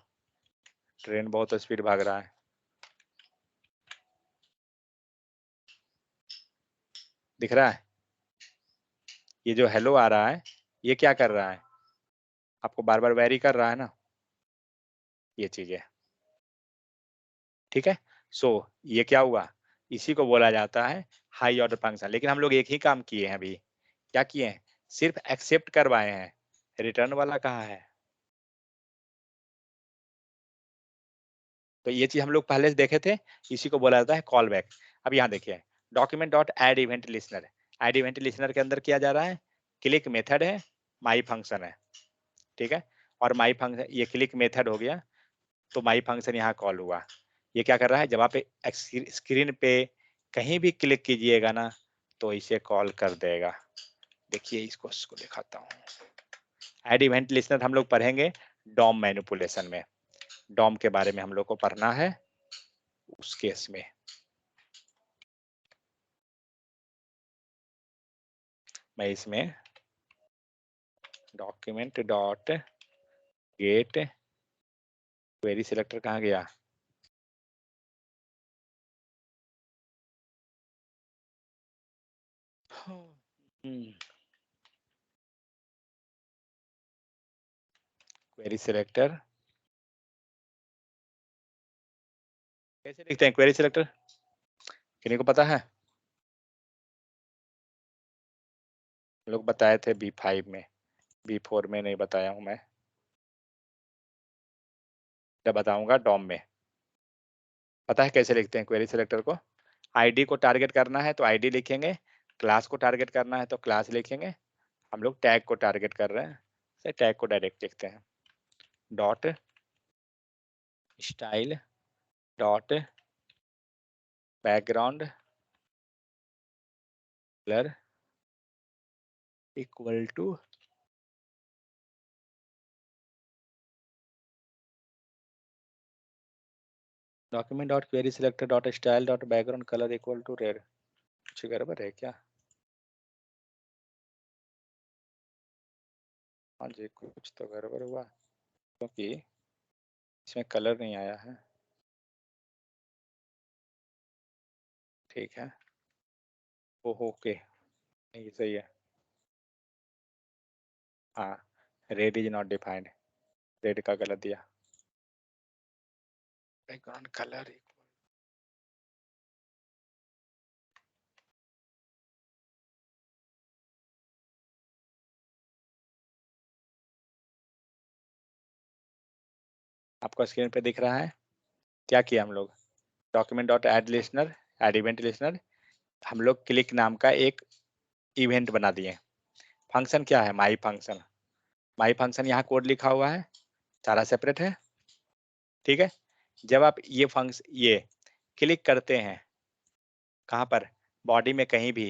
ट्रेन बहुत स्पीड भाग रहा है, दिख रहा है? ये जो हेलो आ रहा है ये क्या कर रहा है, आपको बार बार वेरी कर रहा है ना, ये चीज है। ठीक है, सो ये क्या हुआ, इसी को बोला जाता है हाई ऑर्डर फंक्शन। लेकिन हम लोग एक ही काम किए हैं अभी, क्या किए हैं, सिर्फ एक्सेप्ट करवाए हैं, रिटर्न वाला कहाँ है। तो ये चीज हम लोग पहले से देखे थे, इसी को बोला जाता है कॉल बैक। अब यहाँ देखिए document dot add event listener, add event listener के अंदर किया जा रहा है क्लिक मेथड है, माई फंक्शन है, ठीक है। और माई फंक्शन ये क्लिक मेथड हो गया, तो माई फंक्शन यहाँ कॉल हुआ। ये क्या कर रहा है, जब आप स्क्रीन पे कहीं भी क्लिक कीजिएगा ना तो इसे कॉल कर देगा। देखिए इसको दिखाता हूँ। एड इवेंट लिसनर हम लोग पढ़ेंगे डॉम मैनिपुलेशन में, डॉम के बारे में हम लोग को पढ़ना है उस केस में। मैं इसमें document dot gate query selector कहाँ गया, क्वेरी सिलेक्टर कैसे लिखते हैं, क्वेरी सिलेक्टर किन्हीं को पता है? लोग बताए थे B5 में, B4 में नहीं बताया हूं मैं, जब बताऊंगा डॉम में। पता है कैसे लिखते हैं क्वेरी सिलेक्टर को? आईडी को टारगेट करना है तो आईडी लिखेंगे, क्लास को टारगेट करना है तो क्लास लिखेंगे। हम लोग टैग को टारगेट कर रहे हैं तो टैग को डायरेक्ट लिखते हैं, dot style dot background colour equal to document dot query selector dot style dot background colour equal to red. कुछ गड़बड़ है क्या? हाँ जी कुछ तो गड़बड़ हुआ, क्योंकि इसमें कलर नहीं आया है। ठीक है, ओके ये सही है। हाँ red is not defined, red का गलत दिया, बैकग्राउंड कलर। आपको स्क्रीन पे दिख रहा है क्या किया हम लोग, document dot add listener add event listener, हम लोग क्लिक नाम का एक इवेंट बना दिए। फंक्शन क्या है, माई फंक्शन। माई फंक्शन यहाँ कोड लिखा हुआ है, सारा सेपरेट है, ठीक है। जब आप ये फंक्शन ये क्लिक करते हैं कहाँ पर, बॉडी में कहीं भी,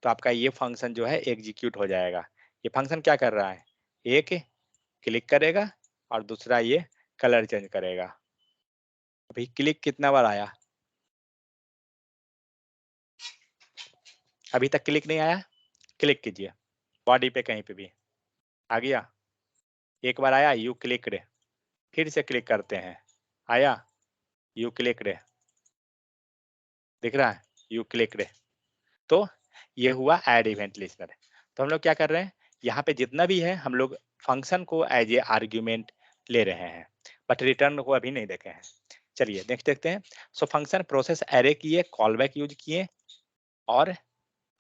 तो आपका ये फंक्शन जो है एग्जीक्यूट हो जाएगा। ये फंक्शन क्या कर रहा है, एक क्लिक करेगा और दूसरा ये कलर चेंज करेगा। अभी क्लिक कितना बार आया, अभी तक क्लिक नहीं आया, क्लिक कीजिए बॉडी पे कहीं पे भी, आ गया। एक बार आया यू क्लिक्ड, फिर से क्लिक करते हैं, आया यू क्लिक्ड, दिख रहा है यू क्लिक्ड। तो ये हुआ ऐड इवेंट लिस्टनर। तो हम लोग क्या कर रहे हैं, यहाँ पे जितना भी है हम लोग फंक्शन को एज ए आर्ग्यूमेंट ले रहे हैं, बट रिटर्न को अभी नहीं देखे हैं। चलिए नेक्स्ट देखते हैं। सो फंक्शन प्रोसेस एरे किए, कॉल बैक यूज किए, और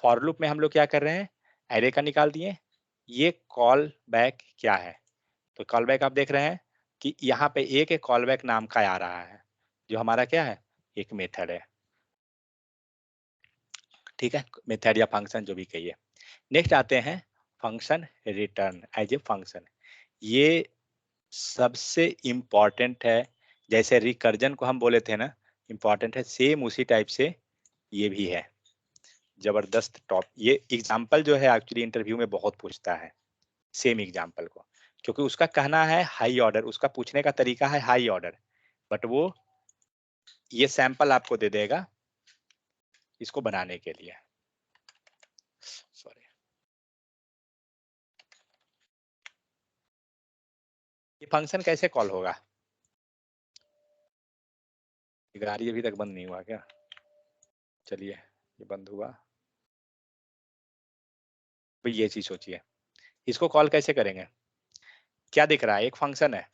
फॉर लूप में हम लोग क्या कर रहे हैं, एरे का निकाल दिए। ये कॉल बैक क्या है, तो कॉल बैक आप देख रहे हैं कि यहाँ पे एक कॉल बैक नाम का आ रहा है, जो हमारा क्या है, एक मेथड है, ठीक है, मेथड या फंक्शन जो भी कहिए। नेक्स्ट आते हैं function return as a function. ये सबसे इम्पॉर्टेंट है, जैसे रिकर्जन को हम बोले थे ना इम्पॉर्टेंट है, सेम उसी टाइप से ये भी है, जबरदस्त टॉप। ये एग्जाम्पल जो है एक्चुअली इंटरव्यू में बहुत पूछता है सेम एग्जाम्पल को, क्योंकि उसका कहना है हाई ऑर्डर, उसका पूछने का तरीका है हाई ऑर्डर, बट वो ये सैंपल आपको दे देगा इसको बनाने के लिए। सॉरी, ये फंक्शन कैसे कॉल होगा? गाड़ी अभी तक बंद नहीं हुआ क्या? चलिए ये बंद हुआ। तो ये चीज सोचिए, इसको कॉल कैसे करेंगे? क्या दिख रहा है? एक फंक्शन है,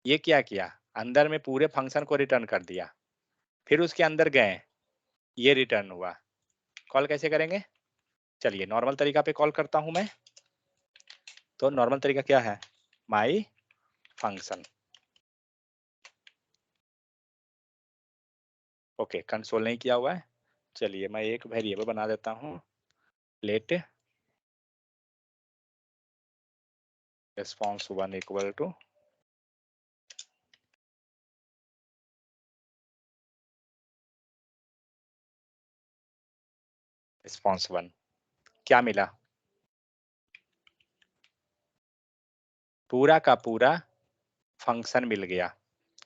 ये क्या किया, अंदर में पूरे फंक्शन को रिटर्न कर दिया, फिर उसके अंदर गए, ये रिटर्न हुआ। कॉल कैसे करेंगे? चलिए नॉर्मल तरीका पे कॉल करता हूं मैं। तो नॉर्मल तरीका क्या है? माई फंक्शन। ओके, कंसोल नहीं किया हुआ है। चलिए मैं एक वेरिएबल बना देता हूँ, late response 1 equal to response 1। क्या मिला? पूरा का पूरा फंक्शन मिल गया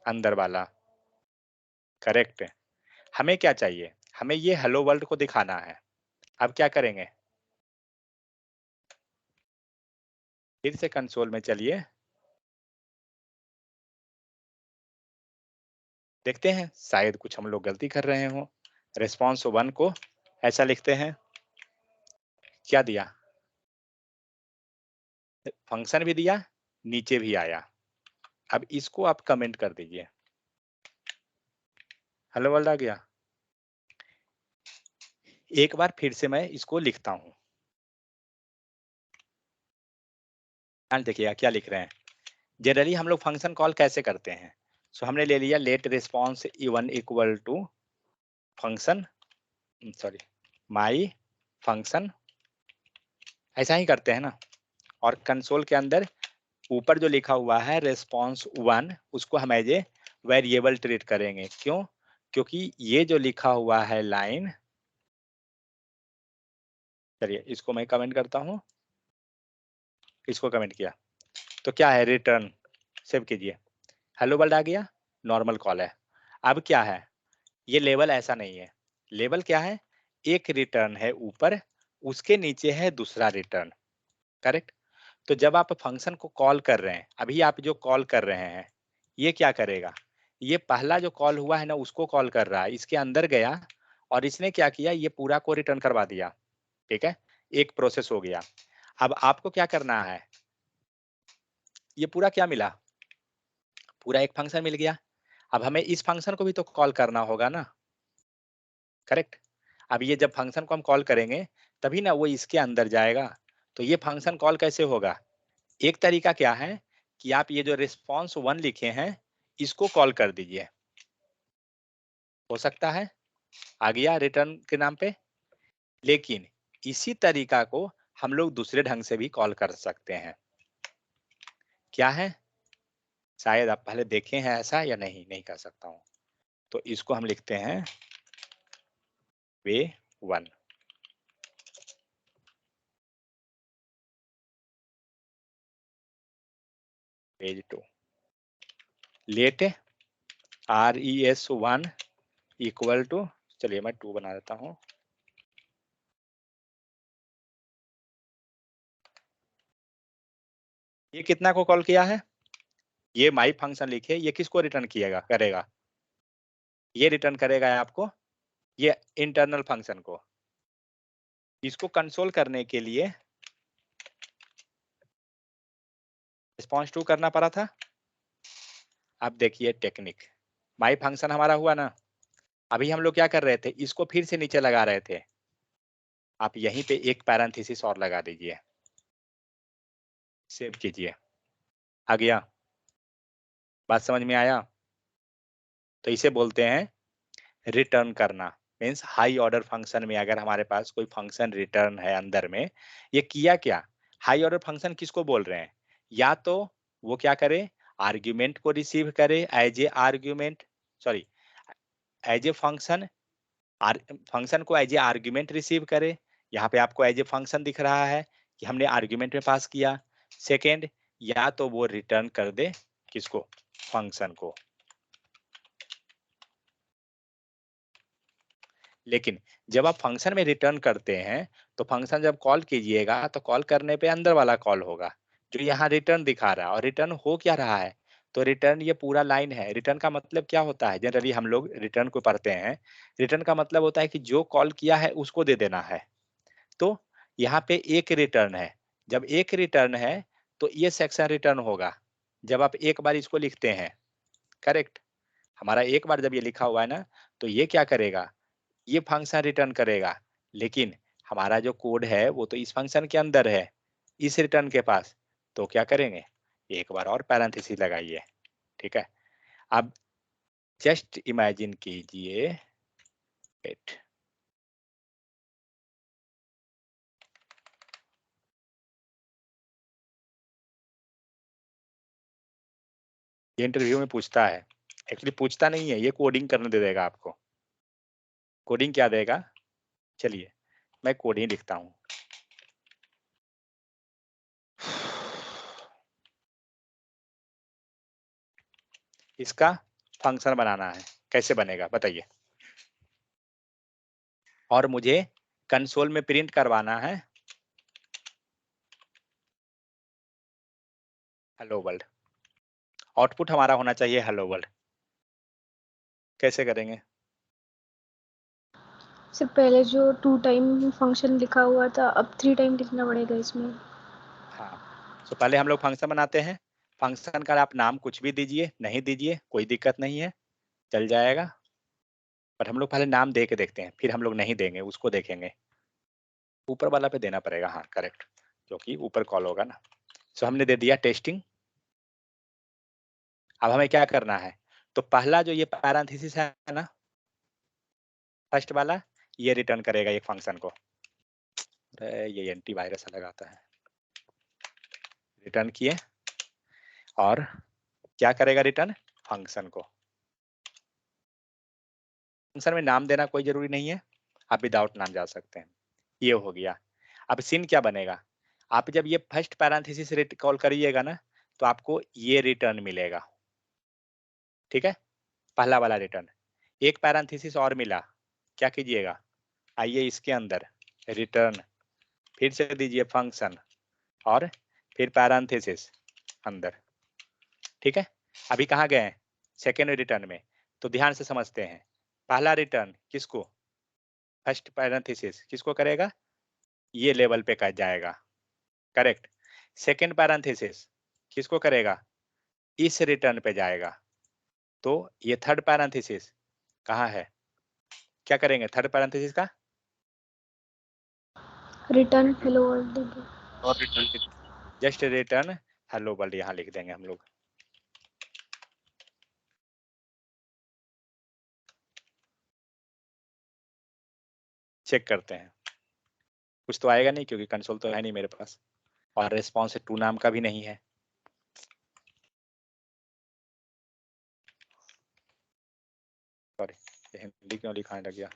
अंदर वाला। करेक्ट। हमें क्या चाहिए? हमें ये हेलो वर्ल्ड को दिखाना है। अब क्या करेंगे? फिर से कंसोल में चलिए, देखते हैं शायद कुछ हम लोग गलती कर रहे हो। रेस्पॉन्स 1 को ऐसा लिखते हैं, क्या दिया? फंक्शन भी दिया, नीचे भी आया। अब इसको आप कमेंट कर दीजिए। हेलो वर्ल्ड आ गया। एक बार फिर से मैं इसको लिखता हूं, ध्यान देखिएगा क्या लिख रहे हैं। जनरली हम लोग फंक्शन कॉल कैसे करते हैं? सो हमने ले लिया let response even equal to function, sorry, my function, ऐसा ही करते हैं ना। और कंसोल के अंदर ऊपर जो लिखा हुआ है रेस्पॉन्स 1, उसको हम एज ए वेरिएबल ट्रीट करेंगे। क्यों? क्योंकि ये जो लिखा हुआ है लाइन, चलिए इसको मैं कमेंट करता हूं, इसको कमेंट किया तो क्या है? रिटर्न। सेव कीजिए, हेलो वर्ल्ड आ गया, नॉर्मल कॉल है। अब क्या है? ये लेवल ऐसा नहीं है। लेवल क्या है? एक रिटर्न है ऊपर, उसके नीचे है दूसरा रिटर्न। करेक्ट। तो जब आप फंक्शन को कॉल कर रहे हैं, अभी आप जो कॉल कर रहे हैं, ये क्या करेगा? ये पहला जो कॉल हुआ है ना, उसको कॉल कर रहा है, इसके अंदर गया और इसने क्या किया? ये पूरा को रिटर्न करवा दिया। ठीक है, एक प्रोसेस हो गया। अब आपको क्या करना है? ये पूरा क्या मिला? पूरा एक फंक्शन मिल गया। अब हमें इस फंक्शन को भी तो कॉल करना होगा ना। करेक्ट। अब ये जब फंक्शन को हम कॉल करेंगे तभी ना वो इसके अंदर जाएगा। तो ये फंक्शन कॉल कैसे होगा? एक तरीका क्या है कि आप ये जो रिस्पॉन्स 1 लिखे हैं इसको कॉल कर दीजिए, हो सकता है आ गया रिटर्न के नाम पे। लेकिन इसी तरीका को हम लोग दूसरे ढंग से भी कॉल कर सकते हैं। क्या है? शायद आप पहले देखे हैं ऐसा या नहीं, नहीं कर सकता हूं। तो इसको हम लिखते हैं वे 1, page 2, let res1 equal to, चलिए मैं 2 बना देता हूं। ये कितना को कॉल किया है? ये माई फंक्शन लिखे, ये किसको रिटर्न किएगा करेगा? ये रिटर्न करेगा आपको, ये इंटरनल फंक्शन को। इसको कंसोल करने के लिए रिस्पॉन्स 2 करना पड़ा था। अब देखिए टेक्निक, माई फंक्शन हमारा हुआ ना। अभी हम लोग क्या कर रहे थे? इसको फिर से नीचे लगा रहे थे। आप यहीं पे एक पैरेंथेसिस और लगा दीजिए, सेव कीजिए। आ गया? बात समझ में आया? तो इसे बोलते हैं रिटर्न करना। मीन्स हाई ऑर्डर फंक्शन में अगर हमारे पास कोई फंक्शन रिटर्न है अंदर में, ये किया क्या? हाई ऑर्डर फंक्शन किसको बोल रहे हैं? या तो वो क्या करे? आर्ग्यूमेंट को रिसीव करे as a argument, sorry, as a function, function को एज ए आर्ग्यूमेंट रिसीव करे। यहाँ पे आपको एज ए फंक्शन दिख रहा है कि हमने आर्ग्यूमेंट में पास किया। सेकेंड, या तो वो रिटर्न कर दे किसको? फंक्शन को। लेकिन जब आप फंक्शन में रिटर्न करते हैं तो फंक्शन जब कॉल कीजिएगा तो कॉल करने पे अंदर वाला कॉल होगा जो यहाँ रिटर्न दिखा रहा है। और रिटर्न हो क्या रहा है? तो रिटर्न ये पूरा लाइन है। रिटर्न का मतलब क्या होता है? जनरली हम लोग रिटर्न को पढ़ते हैं। रिटर्न का मतलब होता है कि जो कॉल किया है उसको दे देना है। तो यहाँ पे एक रिटर्न है। जब एक रिटर्न है तो ये सेक्शन रिटर्न होगा जब आप एक बार इसको लिखते हैं। करेक्ट। हमारा एक बार जब ये लिखा हुआ है ना तो ये क्या करेगा? ये फंक्शन रिटर्न करेगा। लेकिन हमारा जो कोड है वो तो इस फंक्शन के अंदर है, इस रिटर्न के पास। तो क्या करेंगे? एक बार और पैरेंथेसिस लगाइए। ठीक है। अब जस्ट इमेजिन कीजिए वेट। ये इंटरव्यू में पूछता है, एक्चुअली पूछता नहीं है, ये कोडिंग करने दे देगा आपको। कोडिंग क्या देगा? चलिए मैं कोड ही लिखता हूँ। इसका फंक्शन बनाना है, कैसे बनेगा बताइए? और मुझे कंसोल में प्रिंट करवाना है हेलो वर्ल्ड। आउटपुट हमारा होना चाहिए हेलो वर्ल्ड। कैसे करेंगे? से पहले जो 2 टाइम फंक्शन लिखा हुआ था अब 3 टाइम लिखना पड़ेगा इसमें। हाँ, तो पहले हम लोग फंक्शन बनाते हैं। फंक्शन का आप नाम कुछ भी दीजिए, नहीं दीजिए कोई दिक्कत नहीं है, चल जाएगा। पर हम लोग पहले नाम दे के देखते हैं, फिर हम लोग नहीं देंगे, उसको देखेंगे। ऊपर वाला पे देना पड़ेगा, हाँ करेक्ट, क्योंकि ऊपर कॉल होगा ना। सो हमने दे दिया टेस्टिंग। अब हमें क्या करना है? तो पहला जो ये पैरेंथेसिस है ना, फर्स्ट वाला, ये रिटर्न करेगा एक फंक्शन को। अरे ये एंटीवायरस अलग आता है। रिटर्न किए और क्या करेगा? रिटर्न फंक्शन को। फंक्शन में नाम देना कोई जरूरी नहीं है, आप विदाउट नाम जा सकते हैं। ये हो गया। अब सीन क्या बनेगा? आप जब ये फर्स्ट पैरेंथेसिस कॉल करिएगा ना तो आपको ये रिटर्न मिलेगा। ठीक है, पहला वाला रिटर्न। एक पैरेंथेसिस और मिला, क्या कीजिएगा? आइए इसके अंदर रिटर्न, फिर से दीजिए फंक्शन और फिर पैरेंथेसिस अंदर। ठीक है, अभी कहाँ गए हैं? सेकेंड रिटर्न में। तो ध्यान से समझते हैं। पहला रिटर्न किसको? फर्स्ट पैरेंथेसिस किसको करेगा? ये लेवल पे कर जाएगा। करेक्ट। सेकेंड पैरेंथेसिस किसको करेगा? इस रिटर्न पे जाएगा। तो ये थर्ड पैरेंथेसिस कहाँ है? क्या करेंगे थर्ड पैरेंथेसिस का? रिटर्न हेलो वर्ल्ड देंगे। और return, just return hello world यहाँ लिख देंगे हम लोग। चेक करते हैं, कुछ तो आएगा नहीं क्योंकि कंसोल तो है नहीं मेरे पास और रिस्पॉन्स टू नाम का भी नहीं है। सॉरी, हिंदी क्यों लिखाने लग गया?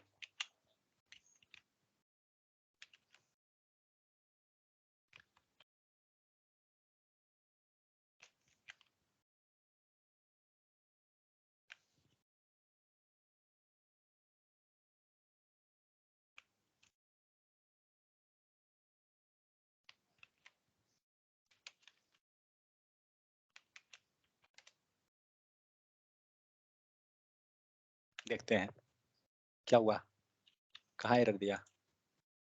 देखते हैं क्या हुआ, कहाँ रख दिया?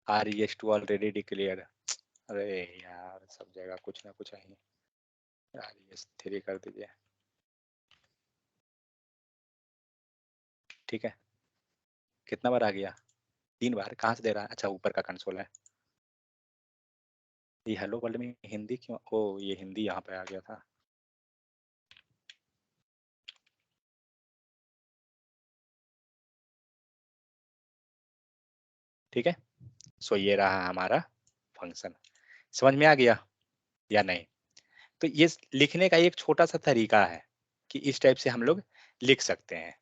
RES2 already declare. अरे यार सब जगह कुछ ना कुछ है। RES3 कर दीजिए। ठीक है, कितना बार आ गया? 3 बार। कहाँ से दे रहा है? अच्छा ऊपर का कंसोल है। ये हेलो वर्ल्ड में हिंदी क्यों? ओ ये हिंदी यहाँ पे आ गया था। ठीक है, सो ये रहा हमारा फंक्शन। समझ में आ गया या नहीं? तो ये लिखने का एक छोटा सा तरीका है कि इस टाइप से हम लोग लिख सकते हैं।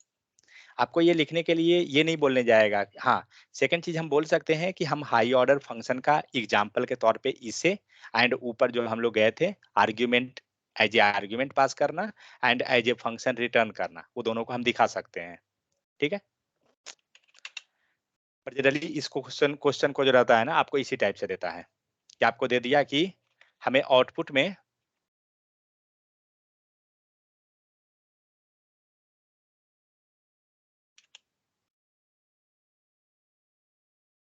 आपको ये लिखने के लिए ये नहीं बोलने जाएगा। हाँ, सेकंड चीज हम बोल सकते हैं कि हम हाई ऑर्डर फंक्शन का एग्जाम्पल के तौर पे इसे एंड ऊपर जो हम लोग गए थे argument, as a argument pass करना and as a function return करना, वो दोनों को हम दिखा सकते हैं। ठीक है, पर जनरली इस क्वेश्चन को जो रहता है ना, आपको इसी टाइप से देता है कि आपको दे दिया कि हमें आउटपुट में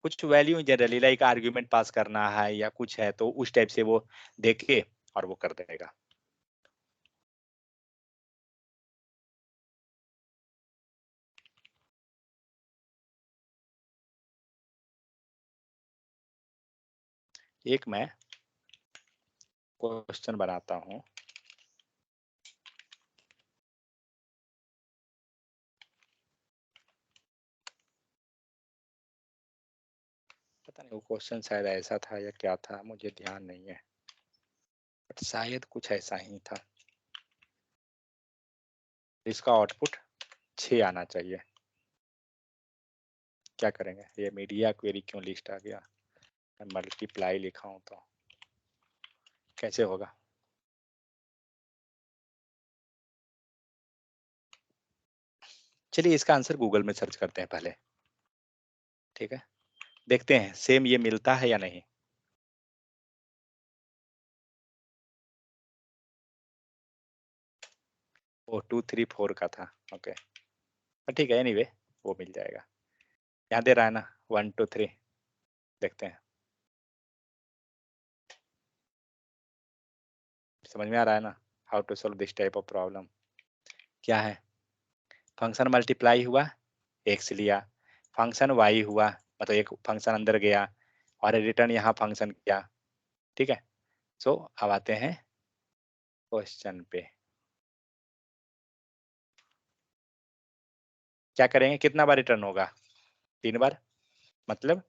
कुछ value generally like argument pass करना है या कुछ है, तो उस टाइप से वो देख के और वो कर देगा। एक मैं क्वेश्चन बनाता हूं, पता नहीं वो क्वेश्चन शायद ऐसा था या क्या था, मुझे ध्यान नहीं है, बट शायद कुछ ऐसा ही था। इसका आउटपुट 6 आना चाहिए। क्या करेंगे, ये मीडिया क्वेरी क्यों लिस्ट आ गया, मल्टीप्लाई लिखा हूं तो कैसे होगा। चलिए इसका आंसर गूगल में सर्च करते हैं पहले, ठीक है, देखते हैं सेम ये मिलता है या नहीं। वो 2 3 4 का था, ओके, ठीक है, एनीवे वो मिल जाएगा। यहाँ दे रहा है ना 1 2 3, देखते हैं समझ में आ रहा है ना, how to solve this type of problem. क्या है, फंक्शन मल्टीप्लाई हुआ, एक्स लिया, फंक्शन वाई हुआ, मतलब एक फंक्शन अंदर गया और रिटर्न यहाँ फंक्शन किया, ठीक है। सो अब आते हैं क्वेश्चन पे, क्या करेंगे, कितना बार रिटर्न होगा, 3 बार, मतलब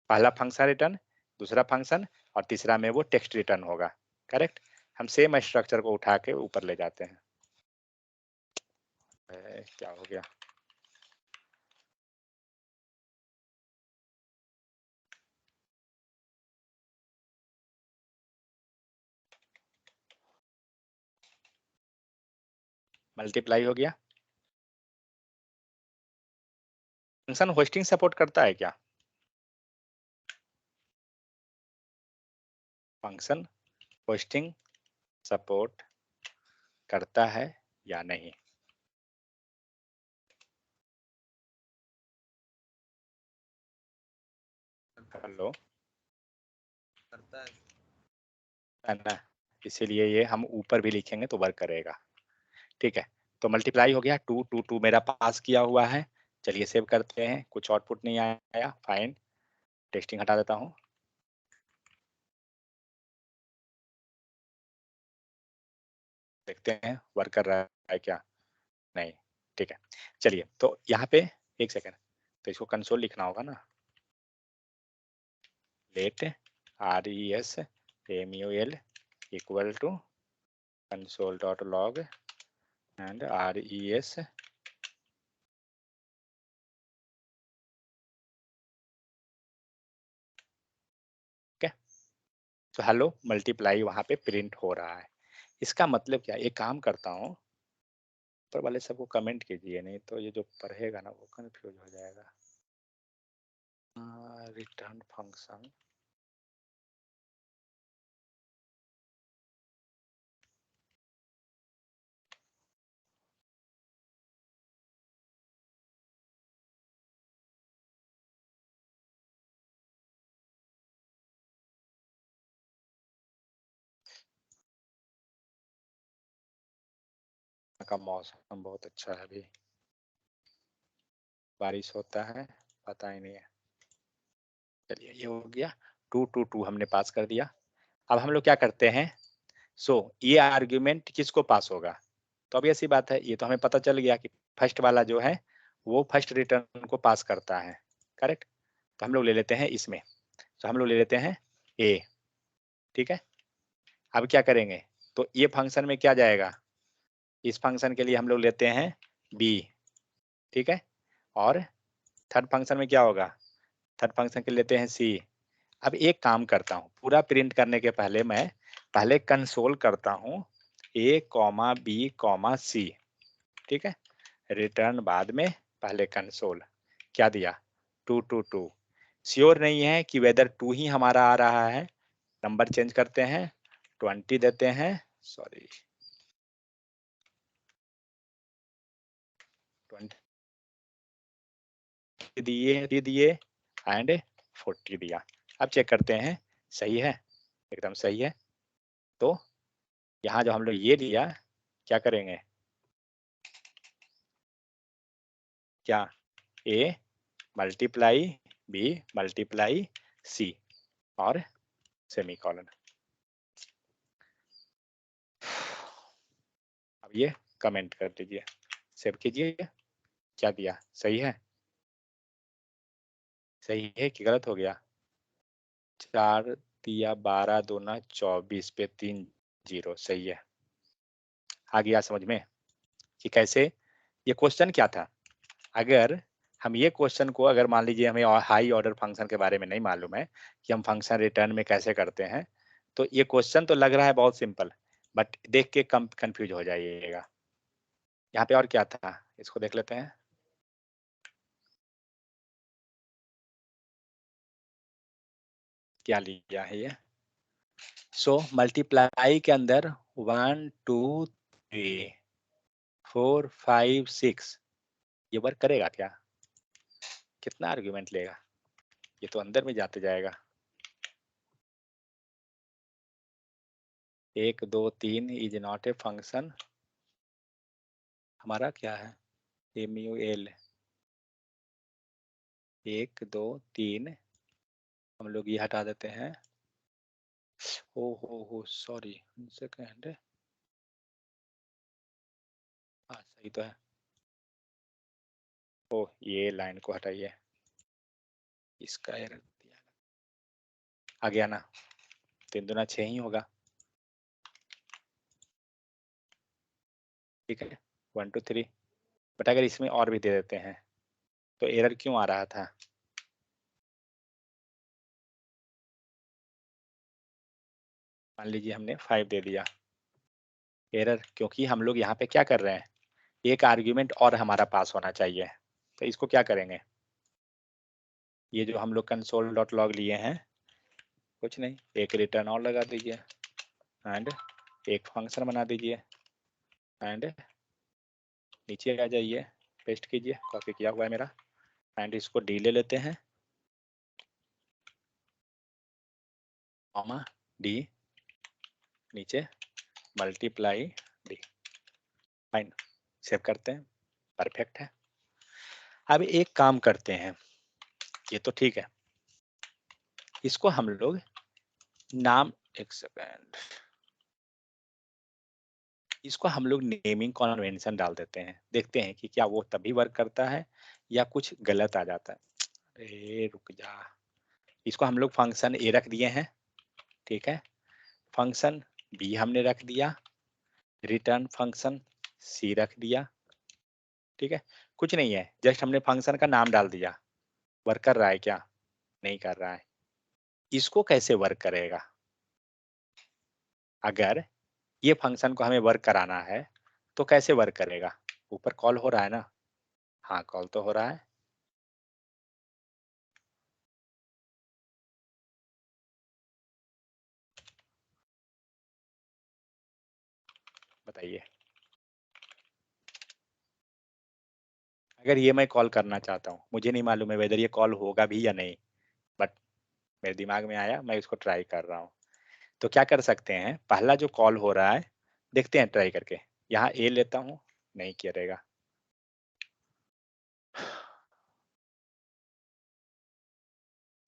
पहला फंक्शन रिटर्न, दूसरा फंक्शन और तीसरा में वो टेक्स्ट रिटर्न होगा, करेक्ट। हम सेम स्ट्रक्चर को उठा के ऊपर ले जाते हैं। क्या हो गया, मल्टीप्लाई हो गया। फंक्शन होस्टिंग सपोर्ट करता है क्या, फंक्शन होस्टिंग सपोर्ट करता है या नहीं। हेलो, करता है ना, इसीलिए ये हम ऊपर भी लिखेंगे तो वर्क करेगा, ठीक है। तो मल्टीप्लाई हो गया, 2 2 2 मेरा पास किया हुआ है। चलिए सेव करते हैं, कुछ आउटपुट नहीं आया, फाइन, टेस्टिंग हटा देता हूँ। देखते हैं वर्क कर रहा है क्या, नहीं, ठीक है। चलिए तो यहाँ पे एक सेकेंड, तो इसको कंसोल लिखना होगा ना, let RESMUL equal to console dot log and RES तो हेलो मल्टीप्लाई वहां पे प्रिंट हो रहा है। इसका मतलब क्या, एक काम करता हूँ, ऊपर वाले सबको कमेंट कीजिए, नहीं तो ये जो पढ़ेगा ना वो कंफ्यूज हो जाएगा। रिटर्न फंक्शन, का मौसम बहुत अच्छा है, अभी बारिश होता है पता ही नहीं है। चलिए ये हो गया, 2 2 2 हमने पास कर दिया। अब हम लोग क्या करते हैं, ये आर्ग्यूमेंट किसको पास होगा, तो अब ऐसी बात है, ये तो हमें पता चल गया कि फर्स्ट वाला जो है वो फर्स्ट रिटर्न को पास करता है, करेक्ट। तो हम लोग ले लेते हैं इसमें, तो हम लोग ले लेते हैं ए, ठीक है। अब क्या करेंगे, तो ये फंक्शन में क्या जाएगा, इस फंक्शन के लिए हम लोग लेते हैं बी, ठीक है। और थर्ड फंक्शन में क्या होगा, थर्ड फंक्शन के लेते हैं सी। अब एक काम करता हूँ, पूरा प्रिंट करने के पहले मैं पहले कंसोल करता हूँ ए कॉमा बी कॉमा सी, ठीक है, रिटर्न बाद में, पहले कंसोल, क्या दिया 2 2 2, श्योर नहीं है कि वेदर 2 ही हमारा आ रहा है, नंबर चेंज करते हैं, 20 देते हैं, सॉरी 20 दिए एंड 40 दिया। अब चेक करते हैं सही है, एकदम सही है। तो यहाँ जो हम लोग ये लिया, क्या करेंगे, क्या A multiply B multiply C और सेमीकोलन। अब ये कमेंट कर दीजिए, सेव कीजिए। क्या दिया, सही है? सही है कि गलत हो गया? 4 दिया, 12 दूना 24 पे 3 0, सही है। आ गया समझ में कि कैसे? ये क्वेश्चन क्या था? अगर हम ये क्वेश्चन को, अगर मान लीजिए हमें हाई ऑर्डर फंक्शन के बारे में नहीं मालूम है कि हम फंक्शन रिटर्न में कैसे करते हैं, तो ये क्वेश्चन तो लग रहा है बहुत सिंपल, बट देख के कम कंफ्यूज हो जाइएगा। यहाँ पे और क्या था, इसको देख लेते हैं। क्या लिया है ये? सो मल्टीप्लाई के अंदर 1 2 3 4 5 6, ये वर्क करेगा क्या? कितना आर्ग्यूमेंट लेगा? ये तो अंदर में जाते जाएगा। 1 2 3 इज नॉट ए फंक्शन, हमारा क्या है, MUL 1 2 3, हम लोग ये हटा देते हैं। ओ हो सॉरी, सेकंड, हाँ सही तो है। ओ ये लाइन को हटाइए, इसका एरर दिया, आ गया ना? 3 दूना 6 ही होगा, ठीक है। 1 2 3, बट अगर इसमें और भी दे देते हैं तो एरर क्यों आ रहा था? मान लीजिए हमने 5 दे दिया, एरर, क्योंकि हम लोग यहाँ पे क्या कर रहे हैं, एक आर्ग्यूमेंट और हमारा पास होना चाहिए। तो इसको क्या करेंगे, ये जो हम लोग कंसोल डॉट लॉग लिए हैं, कुछ नहीं, एक रिटर्न और लगा दीजिए एंड एक फंक्शन बना दीजिए एंड नीचे आ जाइए, पेस्ट कीजिए, कॉपी किया हुआ है मेरा, एंड इसको डी ले लेते हैं, कॉमा डी, नीचे मल्टीप्लाई डी, फाइन, सेव करते हैं, परफेक्ट है। अब एक काम करते हैं, ये तो ठीक है, इसको हम लोग नाम, एक सेकेंड, इसको हम लोग नेमिंग कन्वेंशन डाल देते हैं, देखते हैं कि क्या वो तभी वर्क करता है या कुछ गलत आ जाता है। अरे रुक जा, इसको हम लोग फंक्शन ए रख दिए हैं, ठीक है, फंक्शन बी हमने रख दिया, रिटर्न फंक्शन सी रख दिया, ठीक है। कुछ नहीं है, जस्ट हमने फंक्शन का नाम डाल दिया। वर्क कर रहा है क्या? नहीं कर रहा है। इसको कैसे वर्क करेगा? अगर ये फंक्शन को हमें वर्क कराना है तो कैसे वर्क करेगा? ऊपर कॉल हो रहा है ना? हाँ कॉल तो हो रहा है। बताइए, अगर ये मैं कॉल करना चाहता हूँ, मुझे नहीं मालूम है वेदर ये कॉल होगा भी या नहीं, बट मेरे दिमाग में आया, मैं इसको ट्राई कर रहा हूँ। तो क्या कर सकते हैं, पहला जो कॉल हो रहा है, देखते हैं ट्राई करके, यहाँ ए लेता हूँ, नहीं करेगा,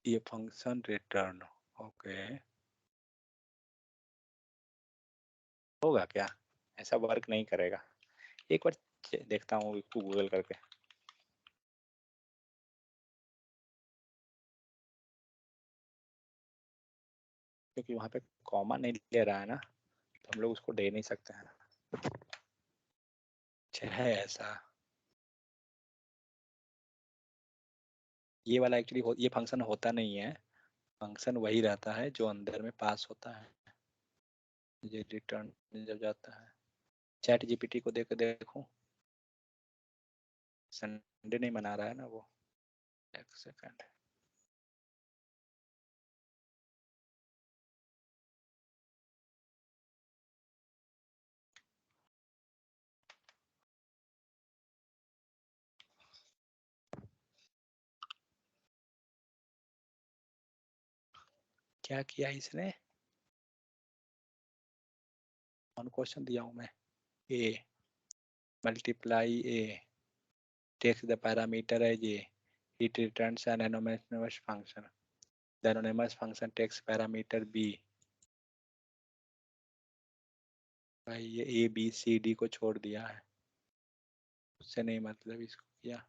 ये फंक्शन रिटर्न, ओके, होगा क्या? ऐसा वर्क नहीं करेगा। एक बार देखता हूँ गूगल करके। क्योंकि वहां पे कॉमा नहीं ले रहा है ना, तो हम लोग उसको दे नहीं सकते हैं। अच्छा है ऐसा, ये वाला एक्चुअली ये फंक्शन होता नहीं है, फंक्शन वही रहता है जो अंदर में पास होता है, ये रिटर्न जब जाता है। चैट जीपीटी को देख देखो, संडे नहीं मना रहा है ना वो, एक सेकंड, क्या किया इसने, कौन क्वेश्चन दिया हूं मैं, A multiply A takes the parameter as a, it returns an anonymous function. The anonymous function takes parameter b. भाई ये ए बी सी डी को छोड़ दिया है, उससे नहीं मतलब इसको किया,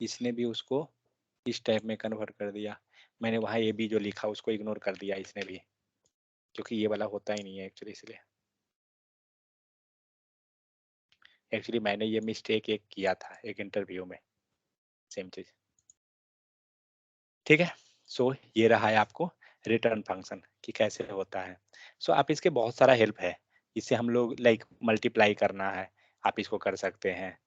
इसने भी उसको इस टाइप में कन्वर्ट कर दिया। मैंने वहाँ ए बी जो लिखा उसको इग्नोर कर दिया इसने भी, क्योंकि ये वाला होता ही नहीं है एक्चुअली, इसलिए एक्चुअली मैंने ये मिस्टेक एक किया था एक इंटरव्यू में, सेम चीज। ठीक है, सो ये रहा है आपको रिटर्न फंक्शन कि कैसे होता है। सो आप इसके बहुत सारा हेल्प है, इससे हम लोग लाइक मल्टीप्लाई करना है आप इसको कर सकते हैं,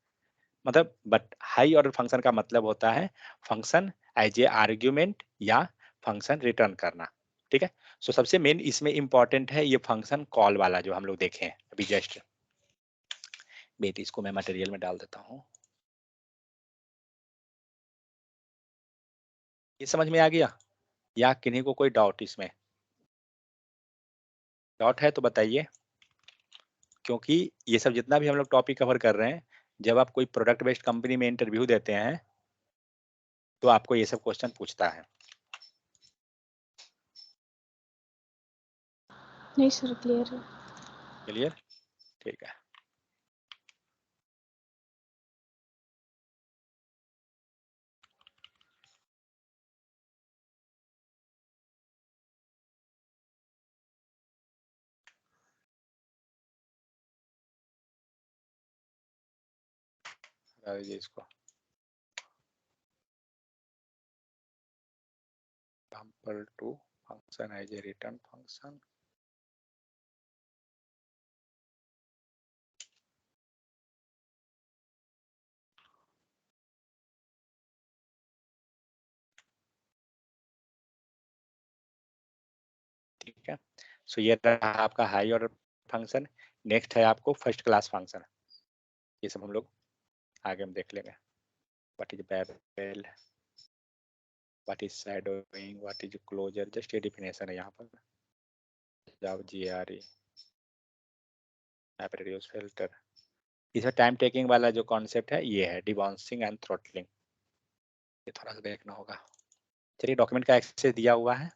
मतलब बट हाई ऑर्डर फंक्शन का मतलब होता है फंक्शन एज ए आर्ग्यूमेंट या फंक्शन रिटर्न करना। ठीक है, सो सबसे मेन इसमें इंपॉर्टेंट है ये फंक्शन कॉल वाला जो हम लोग देखें अभी जस्ट। वेट, इसको मैं मटेरियल में डाल देता हूँ। ये समझ में आ गया या किन्हीं को कोई डाउट इसमें? डाउट है तो बताइए, क्योंकि ये सब जितना भी हम लोग टॉपिक कवर कर रहे हैं, जब आप कोई प्रोडक्ट बेस्ड कंपनी में इंटरव्यू देते हैं तो आपको ये सब क्वेश्चन पूछता है। नहीं सर, क्लियर है। क्लियर? ठीक है, बता दीजिए इसको। Example 2 function as a return function. ठीक है, सो ये रहा आपका हाई ऑर्डर फंक्शन। नेक्स्ट है आपको फर्स्ट क्लास फंक्शन, ये सब हम लोग आगे हम देख लेंगे। What is Babel, what is shadowing, what is closure, just ये डिफिनेशन है यहाँ पर। जाओ GRE मैप रेडियस फिल्टर, इसमें टाइम टेकिंग वाला जो कॉन्सेप्ट है ये है डिबॉन्सिंग एंड थ्रोटलिंग, ये थोड़ा सा देखना होगा। चलिए, डॉक्यूमेंट का एक्सेस दिया हुआ है,